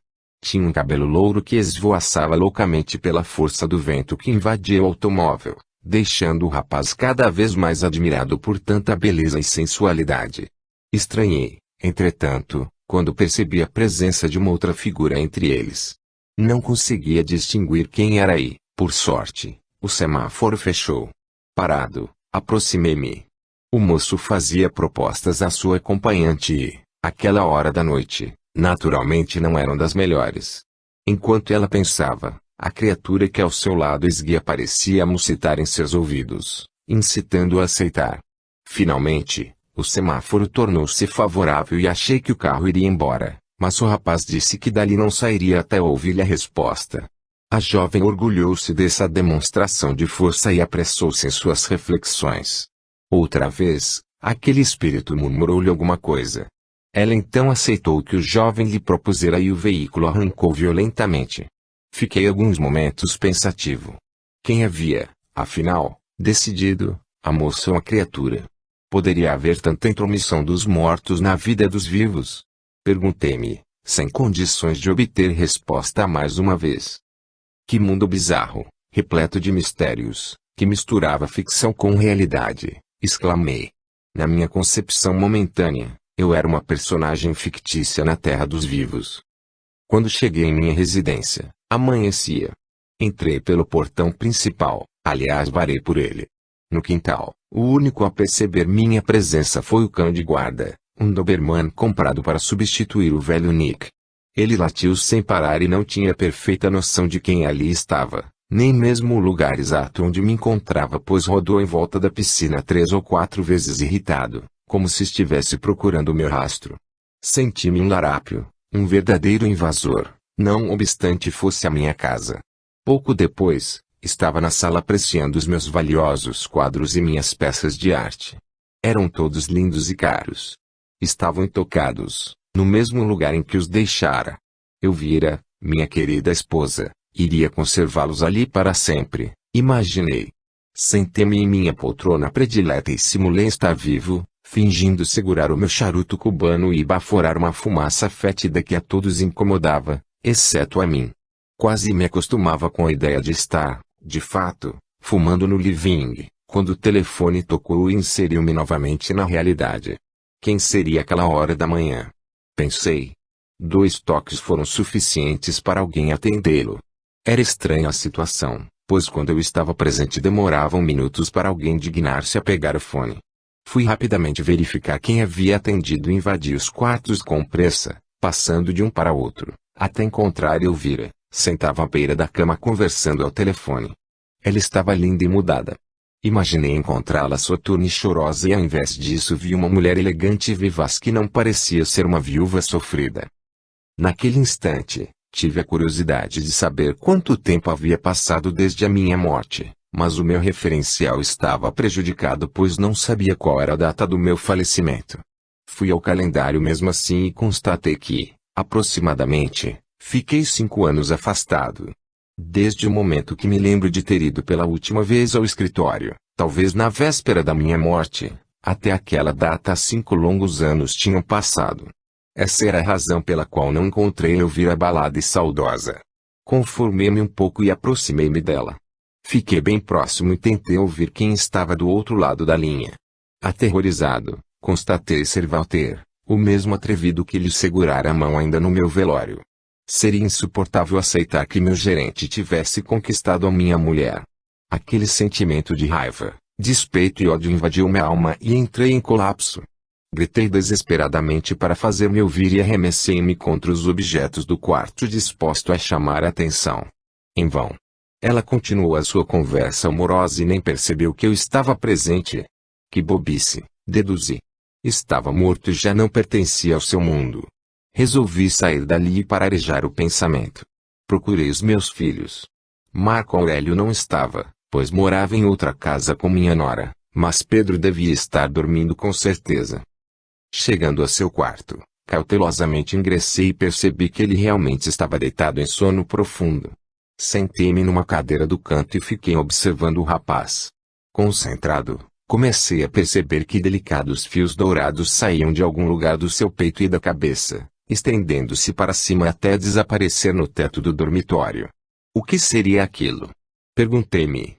Tinha um cabelo louro que esvoaçava loucamente pela força do vento que invadia o automóvel, deixando o rapaz cada vez mais admirado por tanta beleza e sensualidade. Estranhei, entretanto, quando percebi a presença de uma outra figura entre eles. Não conseguia distinguir quem era e, por sorte, o semáforo fechou. Parado, aproximei-me. O moço fazia propostas à sua acompanhante e, àquela hora da noite, naturalmente não eram das melhores. Enquanto ela pensava, a criatura que ao seu lado esguia parecia mucitar em seus ouvidos, incitando-o a aceitar. Finalmente, O semáforo tornou-se favorável e achei que o carro iria embora, mas o rapaz disse que dali não sairia até ouvir a resposta. A jovem orgulhou-se dessa demonstração de força e apressou-se em suas reflexões. Outra vez, aquele espírito murmurou-lhe alguma coisa. Ela então aceitou o que o jovem lhe propusera e o veículo arrancou violentamente. Fiquei alguns momentos pensativo. Quem havia, afinal, decidido, a moça ou a criatura? Poderia haver tanta intromissão dos mortos na vida dos vivos? Perguntei-me, sem condições de obter resposta mais uma vez. Que mundo bizarro, repleto de mistérios, que misturava ficção com realidade, exclamei. Na minha concepção momentânea, eu era uma personagem fictícia na terra dos vivos. Quando cheguei em minha residência, amanhecia. Entrei pelo portão principal, aliás varei por ele. No quintal, o único a perceber minha presença foi o cão de guarda, um Doberman comprado para substituir o velho Nick. Ele latiu sem parar e não tinha perfeita noção de quem ali estava, nem mesmo o lugar exato onde me encontrava, pois rodou em volta da piscina 3 ou 4 vezes irritado, como se estivesse procurando meu rastro. Senti-me um larápio, um verdadeiro invasor, não obstante fosse a minha casa. Pouco depois, estava na sala apreciando os meus valiosos quadros e minhas peças de arte. Eram todos lindos e caros. Estavam intocados, no mesmo lugar em que os deixara. Elvira, minha querida esposa, iria conservá-los ali para sempre, imaginei. Sentei-me em minha poltrona predileta e simulei estar vivo, fingindo segurar o meu charuto cubano e baforar uma fumaça fétida que a todos incomodava, exceto a mim. Quase me acostumava com a ideia de estar, de fato, fumando no living, quando o telefone tocou e inseriu-me novamente na realidade. Quem seria aquela hora da manhã? Pensei. 2 toques foram suficientes para alguém atendê-lo. Era estranha a situação, pois quando eu estava presente demoravam minutos para alguém dignar-se a pegar o fone. Fui rapidamente verificar quem havia atendido e invadi os quartos com pressa, passando de um para outro, até encontrar Elvira. Sentava à beira da cama conversando ao telefone. Ela estava linda e mudada. Imaginei encontrá-la soturna e chorosa e ao invés disso vi uma mulher elegante e vivaz que não parecia ser uma viúva sofrida. Naquele instante, tive a curiosidade de saber quanto tempo havia passado desde a minha morte, mas o meu referencial estava prejudicado pois não sabia qual era a data do meu falecimento. Fui ao calendário mesmo assim e constatei que, aproximadamente, fiquei 5 anos afastado. Desde o momento que me lembro de ter ido pela última vez ao escritório, talvez na véspera da minha morte, até aquela data 5 longos anos tinham passado. Essa era a razão pela qual não encontrei Elvira abalada e saudosa. Conformei-me um pouco e aproximei-me dela. Fiquei bem próximo e tentei ouvir quem estava do outro lado da linha. Aterrorizado, constatei ser Walter, o mesmo atrevido que lhe segurara a mão ainda no meu velório. Seria insuportável aceitar que meu gerente tivesse conquistado a minha mulher. Aquele sentimento de raiva, despeito e ódio invadiu minha alma e entrei em colapso. Gritei desesperadamente para fazer-me ouvir e arremessei-me contra os objetos do quarto disposto a chamar a atenção. Em vão. Ela continuou a sua conversa amorosa e nem percebeu que eu estava presente. Que bobice, deduzi. Estava morto e já não pertencia ao seu mundo. Resolvi sair dali e pararejar o pensamento. Procurei os meus filhos. Marco Aurélio não estava, pois morava em outra casa com minha nora, mas Pedro devia estar dormindo com certeza. Chegando a seu quarto, cautelosamente ingressei e percebi que ele realmente estava deitado em sono profundo. Sentei-me numa cadeira do canto e fiquei observando o rapaz. Concentrado, comecei a perceber que delicados fios dourados saíam de algum lugar do seu peito e da cabeça, estendendo-se para cima até desaparecer no teto do dormitório. O que seria aquilo? Perguntei-me.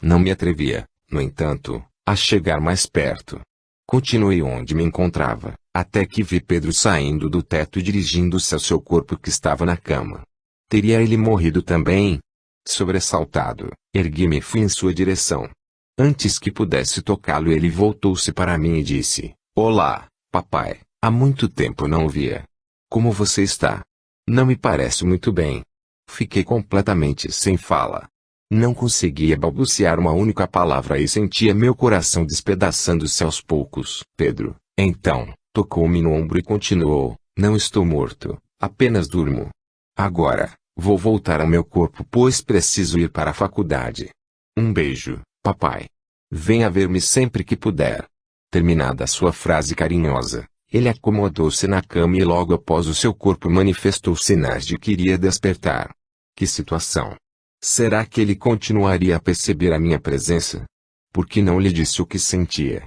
Não me atrevia, no entanto, a chegar mais perto. Continuei onde me encontrava, até que vi Pedro saindo do teto e dirigindo-se ao seu corpo que estava na cama. Teria ele morrido também? Sobressaltado, ergui-me e fui em sua direção. Antes que pudesse tocá-lo, ele voltou-se para mim e disse: Olá, papai, há muito tempo não o via. Como você está? Não me parece muito bem. Fiquei completamente sem fala. Não conseguia balbuciar uma única palavra e sentia meu coração despedaçando-se aos poucos. Pedro, então, tocou-me no ombro e continuou: não estou morto, apenas durmo. Agora, vou voltar ao meu corpo pois preciso ir para a faculdade. Um beijo, papai. Venha ver-me sempre que puder. Terminada sua frase carinhosa, ele acomodou-se na cama e logo após o seu corpo manifestou sinais de que iria despertar. Que situação! Será que ele continuaria a perceber a minha presença? Por que não lhe disse o que sentia?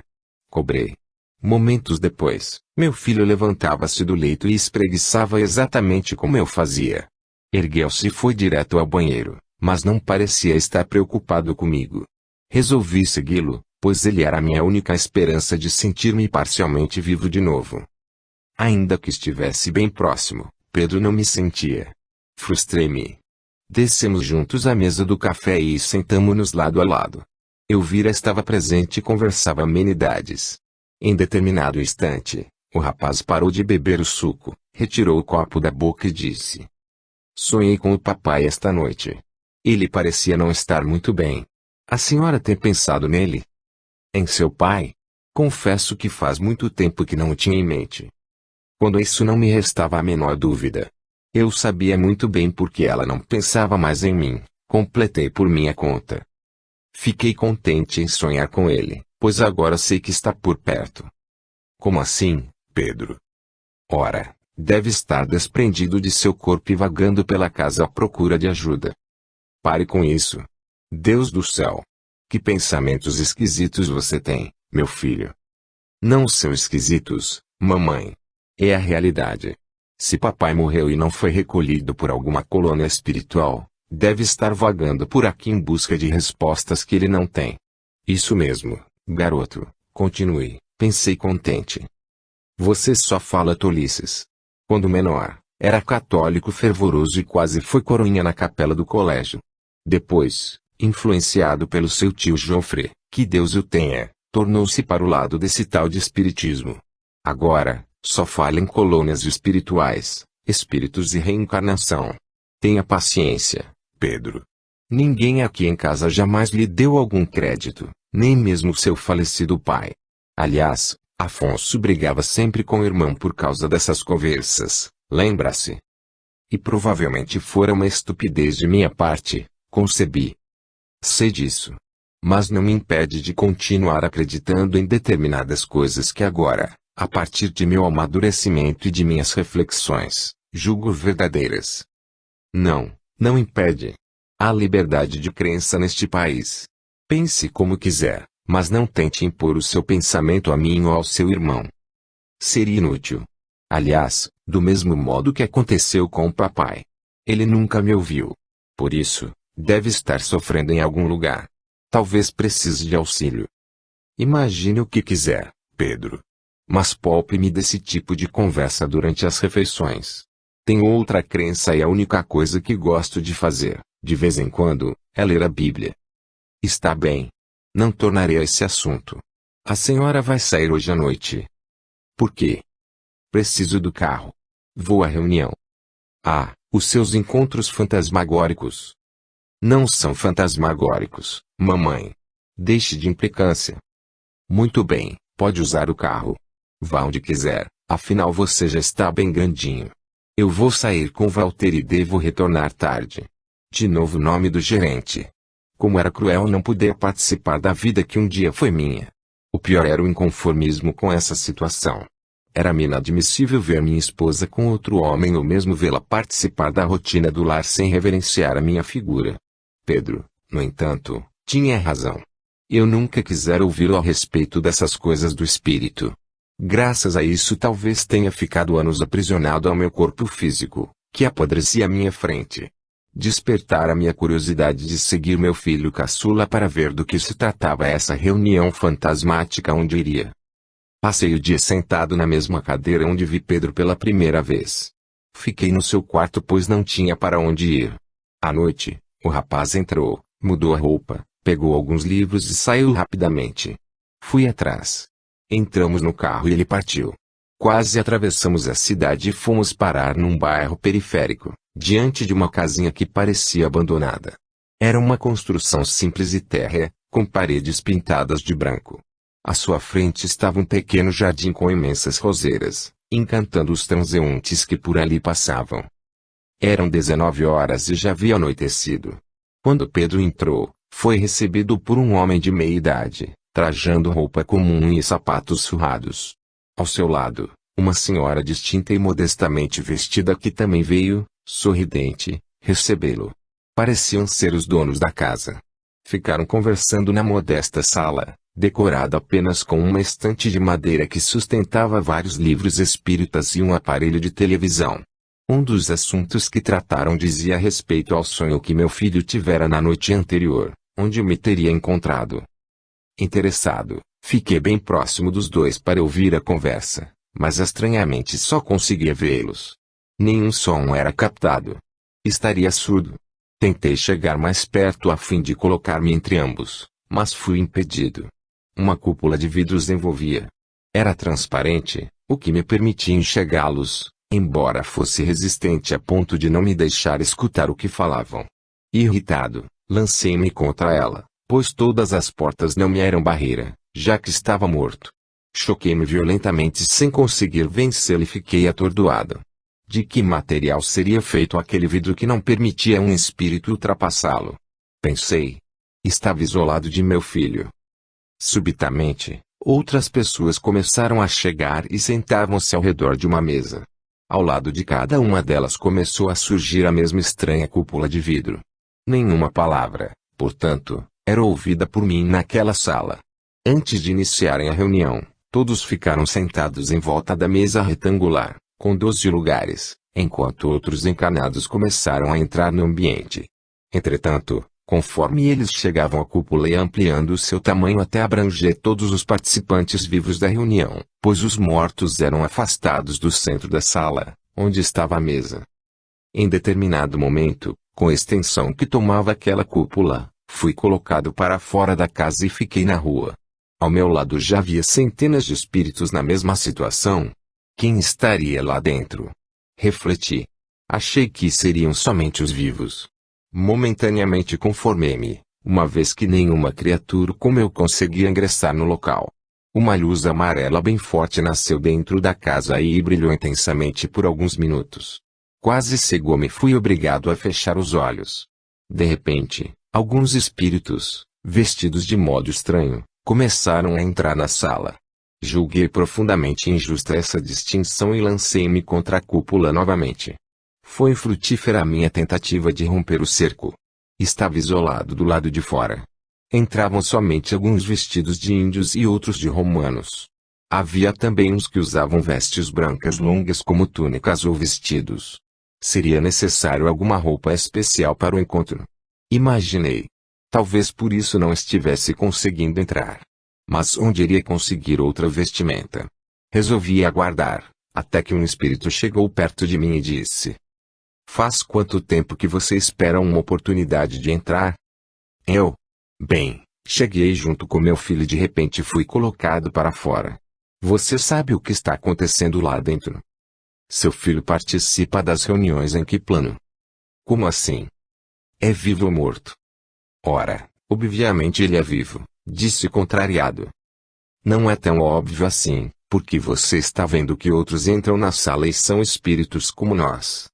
Cobrei. Momentos depois, meu filho levantava-se do leito e espreguiçava exatamente como eu fazia. Ergueu-se e foi direto ao banheiro, mas não parecia estar preocupado comigo. Resolvi segui-lo, pois ele era a minha única esperança de sentir-me parcialmente vivo de novo. Ainda que estivesse bem próximo, Pedro não me sentia. Frustrei-me. Descemos juntos à mesa do café e sentamo-nos lado a lado. Elvira estava presente e conversava amenidades. Em determinado instante, o rapaz parou de beber o suco, retirou o copo da boca e disse: sonhei com o papai esta noite. Ele parecia não estar muito bem. A senhora tem pensado nele? Em seu pai? Confesso que faz muito tempo que não o tinha em mente. Quando isso não me restava a menor dúvida. Eu sabia muito bem porque ela não pensava mais em mim, completei por minha conta. Fiquei contente em sonhar com ele, pois agora sei que está por perto. Como assim, Pedro? Ora, deve estar desprendido de seu corpo e vagando pela casa à procura de ajuda. Pare com isso. Deus do céu! Que pensamentos esquisitos você tem, meu filho. Não são esquisitos, mamãe. É a realidade. Se papai morreu e não foi recolhido por alguma colônia espiritual, deve estar vagando por aqui em busca de respostas que ele não tem. Isso mesmo, garoto, continue, pensei contente. Você só fala tolices. Quando menor, era católico fervoroso e quase foi coroinha na capela do colégio. Depois, influenciado pelo seu tio Joffre, que Deus o tenha, tornou-se para o lado desse tal de espiritismo. Agora, só fala em colônias espirituais, espíritos e reencarnação. Tenha paciência, Pedro. Ninguém aqui em casa jamais lhe deu algum crédito, nem mesmo seu falecido pai. Aliás, Afonso brigava sempre com o irmão por causa dessas conversas, lembra-se? E provavelmente fora uma estupidez de minha parte, concebi. Sei disso. Mas não me impede de continuar acreditando em determinadas coisas que agora, a partir de meu amadurecimento e de minhas reflexões, julgo verdadeiras. Não impede. Há liberdade de crença neste país. Pense como quiser, mas não tente impor o seu pensamento a mim ou ao seu irmão. Seria inútil. Aliás, do mesmo modo que aconteceu com o papai. Ele nunca me ouviu. Por isso, deve estar sofrendo em algum lugar. Talvez precise de auxílio. Imagine o que quiser, Pedro. Mas poupe-me desse tipo de conversa durante as refeições. Tenho outra crença e a única coisa que gosto de fazer, de vez em quando, é ler a Bíblia. Está bem. Não tornarei a esse assunto. A senhora vai sair hoje à noite. Por quê? Preciso do carro. Vou à reunião. Ah, os seus encontros fantasmagóricos. Não são fantasmagóricos, mamãe. Deixe de implicância. Muito bem, pode usar o carro. Vá onde quiser, afinal você já está bem grandinho. Eu vou sair com Walter e devo retornar tarde. De novo o nome do gerente. Como era cruel não poder participar da vida que um dia foi minha. O pior era o inconformismo com essa situação. Era-me inadmissível ver minha esposa com outro homem ou mesmo vê-la participar da rotina do lar sem reverenciar a minha figura. Pedro, no entanto, tinha razão. Eu nunca quisera ouvi-lo a respeito dessas coisas do espírito. Graças a isso talvez tenha ficado anos aprisionado ao meu corpo físico, que apodrecia à minha frente. Despertara minha curiosidade de seguir meu filho caçula para ver do que se tratava essa reunião fantasmática onde iria. Passei o dia sentado na mesma cadeira onde vi Pedro pela primeira vez. Fiquei no seu quarto pois não tinha para onde ir. À noite, o rapaz entrou, mudou a roupa, pegou alguns livros e saiu rapidamente. Fui atrás. Entramos no carro e ele partiu. Quase atravessamos a cidade e fomos parar num bairro periférico, diante de uma casinha que parecia abandonada. Era uma construção simples e térrea, com paredes pintadas de branco. À sua frente estava um pequeno jardim com imensas roseiras, encantando os transeuntes que por ali passavam. Eram 19 horas e já havia anoitecido. Quando Pedro entrou, foi recebido por um homem de meia idade, trajando roupa comum e sapatos surrados. Ao seu lado, uma senhora distinta e modestamente vestida que também veio, sorridente, recebê-lo. Pareciam ser os donos da casa. Ficaram conversando na modesta sala, decorada apenas com uma estante de madeira que sustentava vários livros espíritas e um aparelho de televisão. Um dos assuntos que trataram dizia respeito ao sonho que meu filho tivera na noite anterior, onde me teria encontrado. Interessado, fiquei bem próximo dos dois para ouvir a conversa, mas estranhamente só conseguia vê-los. Nenhum som era captado. Estaria surdo. Tentei chegar mais perto a fim de colocar-me entre ambos, mas fui impedido. Uma cúpula de vidros envolvia. Era transparente, o que me permitia enxergá-los, embora fosse resistente a ponto de não me deixar escutar o que falavam. Irritado, lancei-me contra ela, pois todas as portas não me eram barreira, já que estava morto. Choquei-me violentamente sem conseguir vencê-lo e fiquei atordoado. De que material seria feito aquele vidro que não permitia a um espírito ultrapassá-lo? Pensei. Estava isolado de meu filho. Subitamente, outras pessoas começaram a chegar e sentavam-se ao redor de uma mesa. Ao lado de cada uma delas começou a surgir a mesma estranha cúpula de vidro. Nenhuma palavra, portanto, era ouvida por mim naquela sala. Antes de iniciarem a reunião, todos ficaram sentados em volta da mesa retangular, com 12 lugares, enquanto outros encarnados começaram a entrar no ambiente. Entretanto, conforme eles chegavam à cúpula ia ampliando seu tamanho até abranger todos os participantes vivos da reunião, pois os mortos eram afastados do centro da sala, onde estava a mesa. Em determinado momento, com a extensão que tomava aquela cúpula, fui colocado para fora da casa e fiquei na rua. Ao meu lado já havia centenas de espíritos na mesma situação. Quem estaria lá dentro? Refleti. Achei que seriam somente os vivos. Momentaneamente conformei-me, uma vez que nenhuma criatura como eu conseguia ingressar no local. Uma luz amarela bem forte nasceu dentro da casa e brilhou intensamente por alguns minutos. Quase cegou-me e fui obrigado a fechar os olhos. De repente, alguns espíritos, vestidos de modo estranho, começaram a entrar na sala. Julguei profundamente injusta essa distinção e lancei-me contra a cúpula novamente. Foi frutífera a minha tentativa de romper o cerco. Estava isolado do lado de fora. Entravam somente alguns vestidos de índios e outros de romanos. Havia também uns que usavam vestes brancas longas como túnicas ou vestidos. Seria necessário alguma roupa especial para o encontro. Imaginei. Talvez por isso não estivesse conseguindo entrar. Mas onde iria conseguir outra vestimenta? Resolvi aguardar, até que um espírito chegou perto de mim e disse: "Faz quanto tempo que você espera uma oportunidade de entrar?" Eu? Bem, cheguei junto com meu filho e de repente fui colocado para fora. Você sabe o que está acontecendo lá dentro? Seu filho participa das reuniões em que plano? Como assim? É vivo ou morto? Ora, obviamente ele é vivo, disse contrariado. Não é tão óbvio assim, porque você está vendo que outros entram na sala e são espíritos como nós.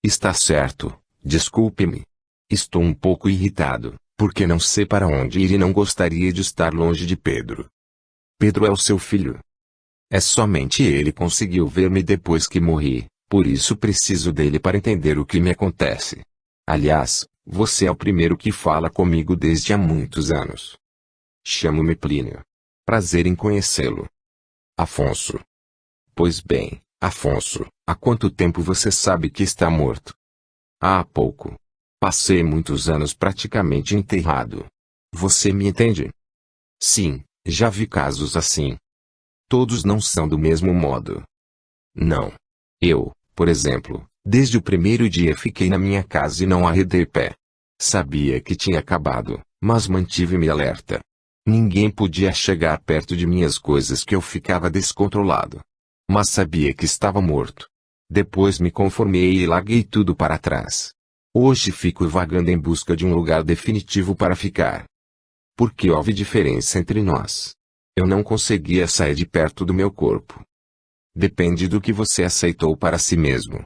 Está certo, desculpe-me. Estou um pouco irritado, porque não sei para onde ir e não gostaria de estar longe de Pedro. Pedro é o seu filho. É somente ele conseguiu ver-me depois que morri, por isso preciso dele para entender o que me acontece. Aliás, você é o primeiro que fala comigo desde há muitos anos. Chamo-me Plínio. Prazer em conhecê-lo. Afonso. Pois bem, Afonso, há quanto tempo você sabe que está morto? Há pouco. Passei muitos anos praticamente enterrado. Você me entende? Sim, já vi casos assim. Todos não são do mesmo modo. Não. Eu, por exemplo, desde o primeiro dia fiquei na minha casa e não arredei pé. Sabia que tinha acabado, mas mantive-me alerta. Ninguém podia chegar perto de minhas coisas que eu ficava descontrolado. Mas sabia que estava morto. Depois me conformei e larguei tudo para trás. Hoje fico vagando em busca de um lugar definitivo para ficar. Porque houve diferença entre nós. Eu não conseguia sair de perto do meu corpo. Depende do que você aceitou para si mesmo.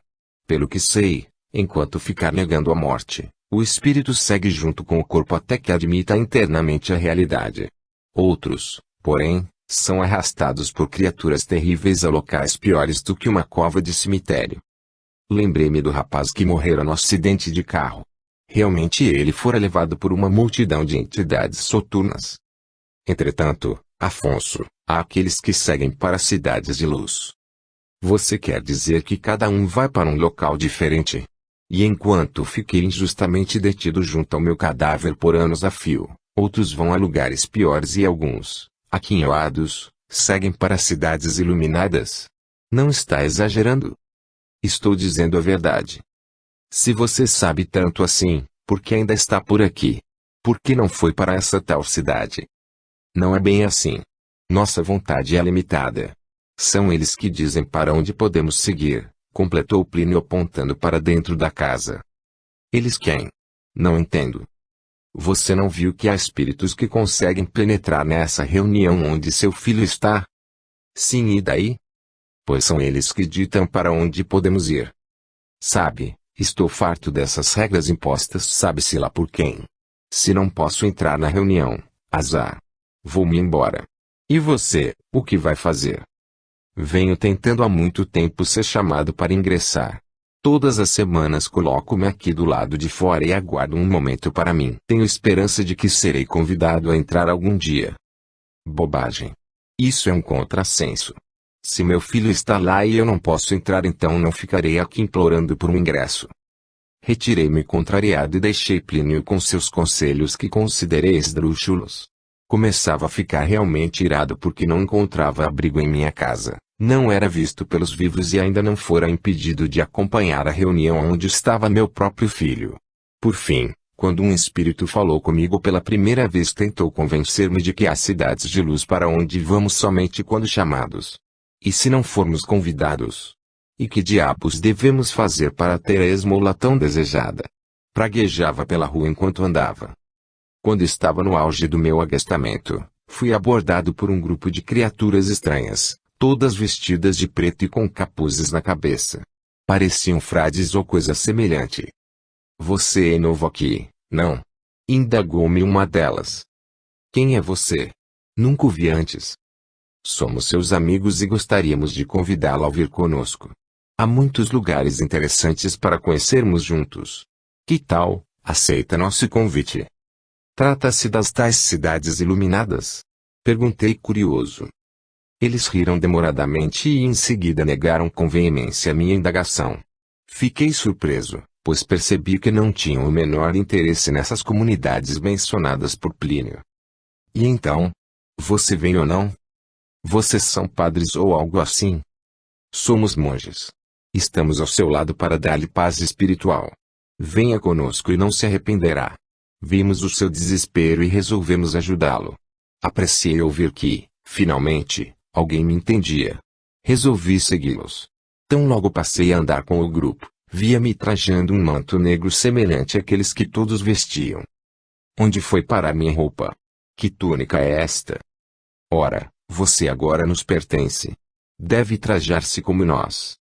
Pelo que sei, enquanto ficar negando a morte, o espírito segue junto com o corpo até que admita internamente a realidade. Outros, porém, são arrastados por criaturas terríveis a locais piores do que uma cova de cemitério. Lembrei-me do rapaz que morrera no acidente de carro. Realmente ele fora levado por uma multidão de entidades soturnas. Entretanto, Afonso, há aqueles que seguem para cidades de luz. Você quer dizer que cada um vai para um local diferente? E enquanto fiquei injustamente detido junto ao meu cadáver por anos a fio, outros vão a lugares piores e alguns, aquinhoados, seguem para cidades iluminadas. Não está exagerando? Estou dizendo a verdade. Se você sabe tanto assim, por que ainda está por aqui? Por que não foi para essa tal cidade? Não é bem assim. Nossa vontade é limitada. São eles que dizem para onde podemos seguir, completou Plínio apontando para dentro da casa. Eles quem? Não entendo. Você não viu que há espíritos que conseguem penetrar nessa reunião onde seu filho está? Sim, e daí? Pois são eles que ditam para onde podemos ir. Sabe, estou farto dessas regras impostas sabe-se lá por quem. Se não posso entrar na reunião, azar. Vou-me embora. E você, o que vai fazer? Venho tentando há muito tempo ser chamado para ingressar. Todas as semanas coloco-me aqui do lado de fora e aguardo um momento para mim. Tenho esperança de que serei convidado a entrar algum dia. Bobagem. Isso é um contrassenso. Se meu filho está lá e eu não posso entrar, então não ficarei aqui implorando por um ingresso. Retirei-me contrariado e deixei Plínio com seus conselhos que considerei esdrúxulos. Começava a ficar realmente irado porque não encontrava abrigo em minha casa, não era visto pelos vivos e ainda não fora impedido de acompanhar a reunião onde estava meu próprio filho. Por fim, quando um espírito falou comigo pela primeira vez, tentou convencer-me de que há cidades de luz para onde vamos somente quando chamados. E se não formos convidados? E que diabos devemos fazer para ter a esmola tão desejada? Praguejava pela rua enquanto andava. Quando estava no auge do meu agastamento, fui abordado por um grupo de criaturas estranhas, todas vestidas de preto e com capuzes na cabeça. Pareciam frades ou coisa semelhante. Você é novo aqui, não? Indagou-me uma delas. Quem é você? Nunca o vi antes. Somos seus amigos e gostaríamos de convidá-lo a vir conosco. Há muitos lugares interessantes para conhecermos juntos. Que tal, aceita nosso convite? Trata-se das tais cidades iluminadas? Perguntei curioso. Eles riram demoradamente e em seguida negaram com veemência minha indagação. Fiquei surpreso, pois percebi que não tinham o menor interesse nessas comunidades mencionadas por Plínio. E então? Você vem ou não? Vocês são padres ou algo assim? Somos monges. Estamos ao seu lado para dar-lhe paz espiritual. Venha conosco e não se arrependerá. Vimos o seu desespero e resolvemos ajudá-lo. Apreciei ouvir que, finalmente, alguém me entendia. Resolvi segui-los. Tão logo passei a andar com o grupo, via-me trajando um manto negro semelhante àqueles que todos vestiam. Onde foi parar minha roupa? Que túnica é esta? Ora, você agora nos pertence. Deve trajar-se como nós.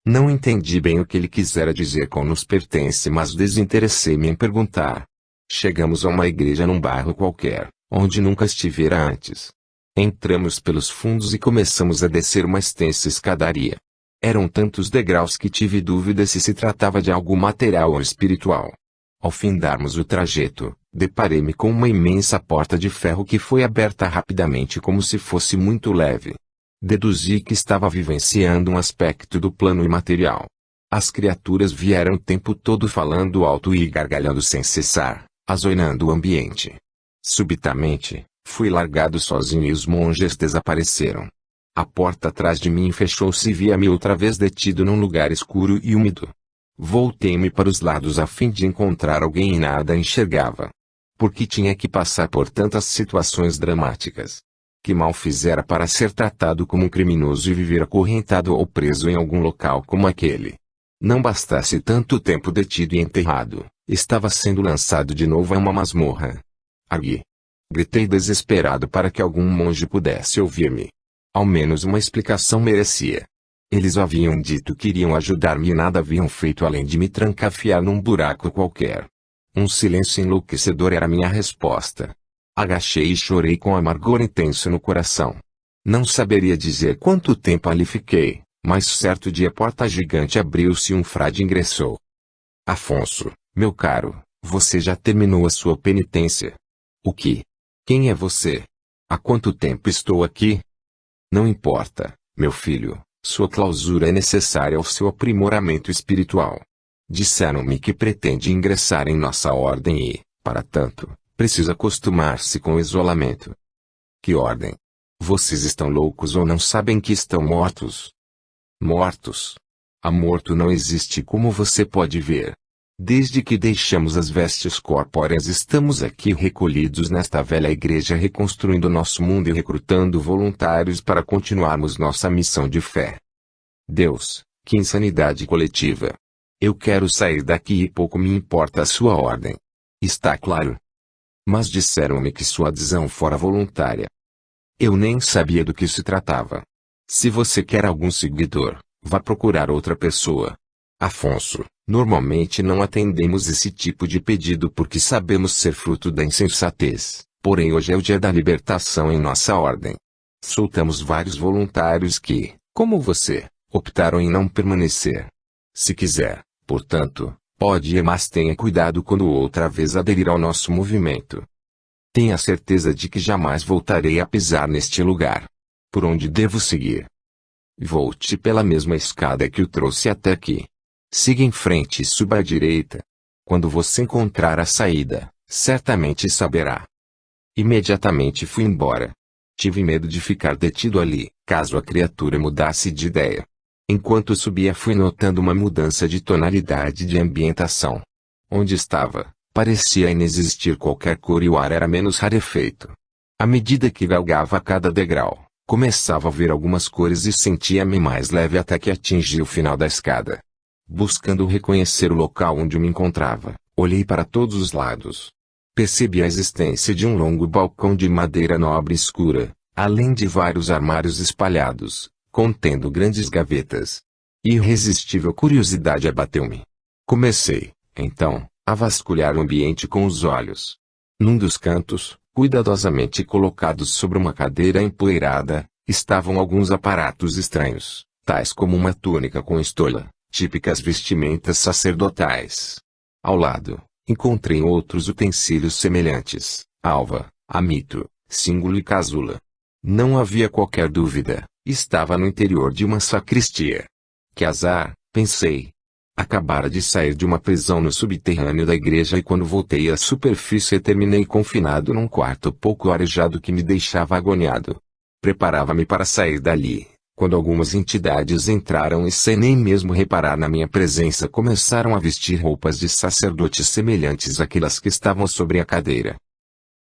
Não entendi bem o que ele quisera dizer com nos pertence, mas desinteressei-me em perguntar. Chegamos a uma igreja num bairro qualquer, onde nunca estivera antes. Entramos pelos fundos e começamos a descer uma extensa escadaria. Eram tantos degraus que tive dúvida se tratava de algo material ou espiritual. Ao findarmos o trajeto, deparei-me com uma imensa porta de ferro que foi aberta rapidamente como se fosse muito leve. Deduzi que estava vivenciando um aspecto do plano imaterial. As criaturas vieram o tempo todo falando alto e gargalhando sem cessar, azoinando o ambiente. Subitamente, fui largado sozinho e os monges desapareceram. A porta atrás de mim fechou-se e via-me outra vez detido num lugar escuro e úmido. Voltei-me para os lados a fim de encontrar alguém e nada enxergava. Por que tinha que passar por tantas situações dramáticas? Que mal fizera para ser tratado como um criminoso e viver acorrentado ou preso em algum local como aquele? Não bastasse tanto tempo detido e enterrado, estava sendo lançado de novo a uma masmorra. Agui! Gritei desesperado para que algum monge pudesse ouvir-me. Ao menos uma explicação merecia. Eles haviam dito que iriam ajudar-me e nada haviam feito além de me trancafiar num buraco qualquer. Um silêncio enlouquecedor era minha resposta. Agachei e chorei com amargor intenso no coração. Não saberia dizer quanto tempo ali fiquei, mas certo dia a porta gigante abriu-se e um frade ingressou. Afonso, meu caro, você já terminou a sua penitência. O que? Quem é você? Há quanto tempo estou aqui? Não importa, meu filho, sua clausura é necessária ao seu aprimoramento espiritual. Disseram-me que pretende ingressar em nossa ordem e, para tanto, precisa acostumar-se com o isolamento. Que ordem? Vocês estão loucos ou não sabem que estão mortos? Mortos? A morto não existe, como você pode ver. Desde que deixamos as vestes corpóreas estamos aqui recolhidos nesta velha igreja reconstruindo nosso mundo e recrutando voluntários para continuarmos nossa missão de fé. Deus, que insanidade coletiva! Eu quero sair daqui e pouco me importa a sua ordem. Está claro? Mas disseram-me que sua adesão fora voluntária. Eu nem sabia do que se tratava. Se você quer algum seguidor, vá procurar outra pessoa. Afonso, normalmente não atendemos esse tipo de pedido porque sabemos ser fruto da insensatez, porém hoje é o dia da libertação em nossa ordem. Soltamos vários voluntários que, como você, optaram em não permanecer. Se quiser, portanto, pode ir, mas tenha cuidado quando outra vez aderir ao nosso movimento. Tenha certeza de que jamais voltarei a pisar neste lugar. Por onde devo seguir? Volte pela mesma escada que o trouxe até aqui. Siga em frente e suba à direita. Quando você encontrar a saída, certamente saberá. Imediatamente fui embora. Tive medo de ficar detido ali, caso a criatura mudasse de ideia. Enquanto subia fui notando uma mudança de tonalidade de ambientação. Onde estava, parecia inexistir qualquer cor e o ar era menos rarefeito. À medida que galgava cada degrau, começava a ver algumas cores e sentia-me mais leve até que atingi o final da escada. Buscando reconhecer o local onde me encontrava, olhei para todos os lados. Percebi a existência de um longo balcão de madeira nobre escura, além de vários armários espalhados, contendo grandes gavetas. Irresistível curiosidade abateu-me. Comecei, então, a vasculhar o ambiente com os olhos. Num dos cantos, cuidadosamente colocados sobre uma cadeira empoeirada, estavam alguns aparatos estranhos, tais como uma túnica com estola, típicas vestimentas sacerdotais. Ao lado, encontrei outros utensílios semelhantes, alva, amito, símbolo e casula. Não havia qualquer dúvida, estava no interior de uma sacristia. Que azar, pensei. Acabara de sair de uma prisão no subterrâneo da igreja e quando voltei à superfície terminei confinado num quarto pouco arejado que me deixava agoniado. Preparava-me para sair dali, quando algumas entidades entraram e sem nem mesmo reparar na minha presença começaram a vestir roupas de sacerdotes semelhantes àquelas que estavam sobre a cadeira.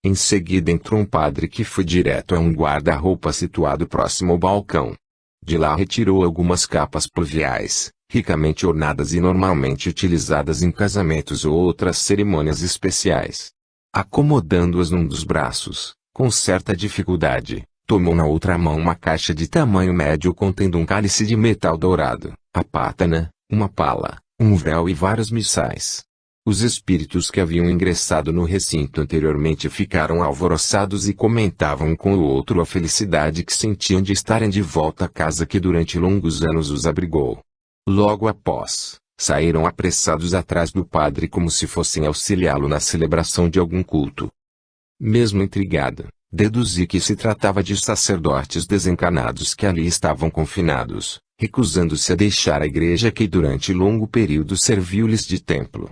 Em seguida entrou um padre que foi direto a um guarda-roupa situado próximo ao balcão. De lá retirou algumas capas pluviais, ricamente ornadas e normalmente utilizadas em casamentos ou outras cerimônias especiais. Acomodando-as num dos braços, com certa dificuldade, tomou na outra mão uma caixa de tamanho médio contendo um cálice de metal dourado, a pátana, uma pala, um véu e vários missais. Os espíritos que haviam ingressado no recinto anteriormente ficaram alvoroçados e comentavam um com o outro a felicidade que sentiam de estarem de volta à casa que durante longos anos os abrigou. Logo após, saíram apressados atrás do padre como se fossem auxiliá-lo na celebração de algum culto. Mesmo intrigado, deduzi que se tratava de sacerdotes desencarnados que ali estavam confinados, recusando-se a deixar a igreja que durante longo período serviu-lhes de templo.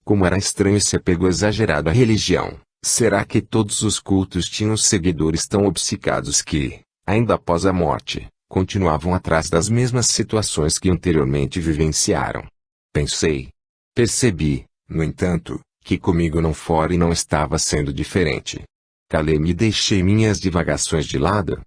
Como era estranho esse apego exagerado à religião, será que todos os cultos tinham seguidores tão obcecados que, ainda após a morte, continuavam atrás das mesmas situações que anteriormente vivenciaram? Pensei. Percebi, no entanto, que comigo não fora e não estava sendo diferente. Calei-me e deixei minhas divagações de lado.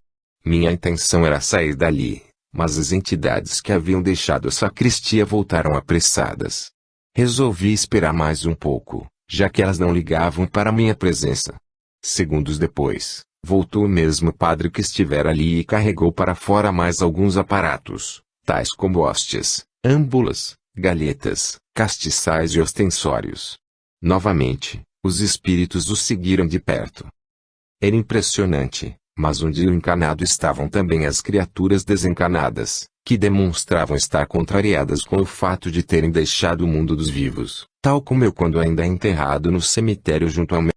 Minha intenção era sair dali, Mas as entidades que haviam deixado a sacristia voltaram apressadas. Resolvi esperar mais um pouco, já que elas não ligavam para minha presença. Segundos depois, voltou o mesmo padre que estivera ali e carregou para fora mais alguns aparatos, tais como hóstias, âmbulas, galhetas, castiçais e ostensórios. Novamente, os espíritos os seguiram de perto. Era impressionante, mas onde o encanado estavam também as criaturas desencanadas, que demonstravam estar contrariadas com o fato de terem deixado o mundo dos vivos, tal como eu quando ainda enterrado no cemitério junto ao meu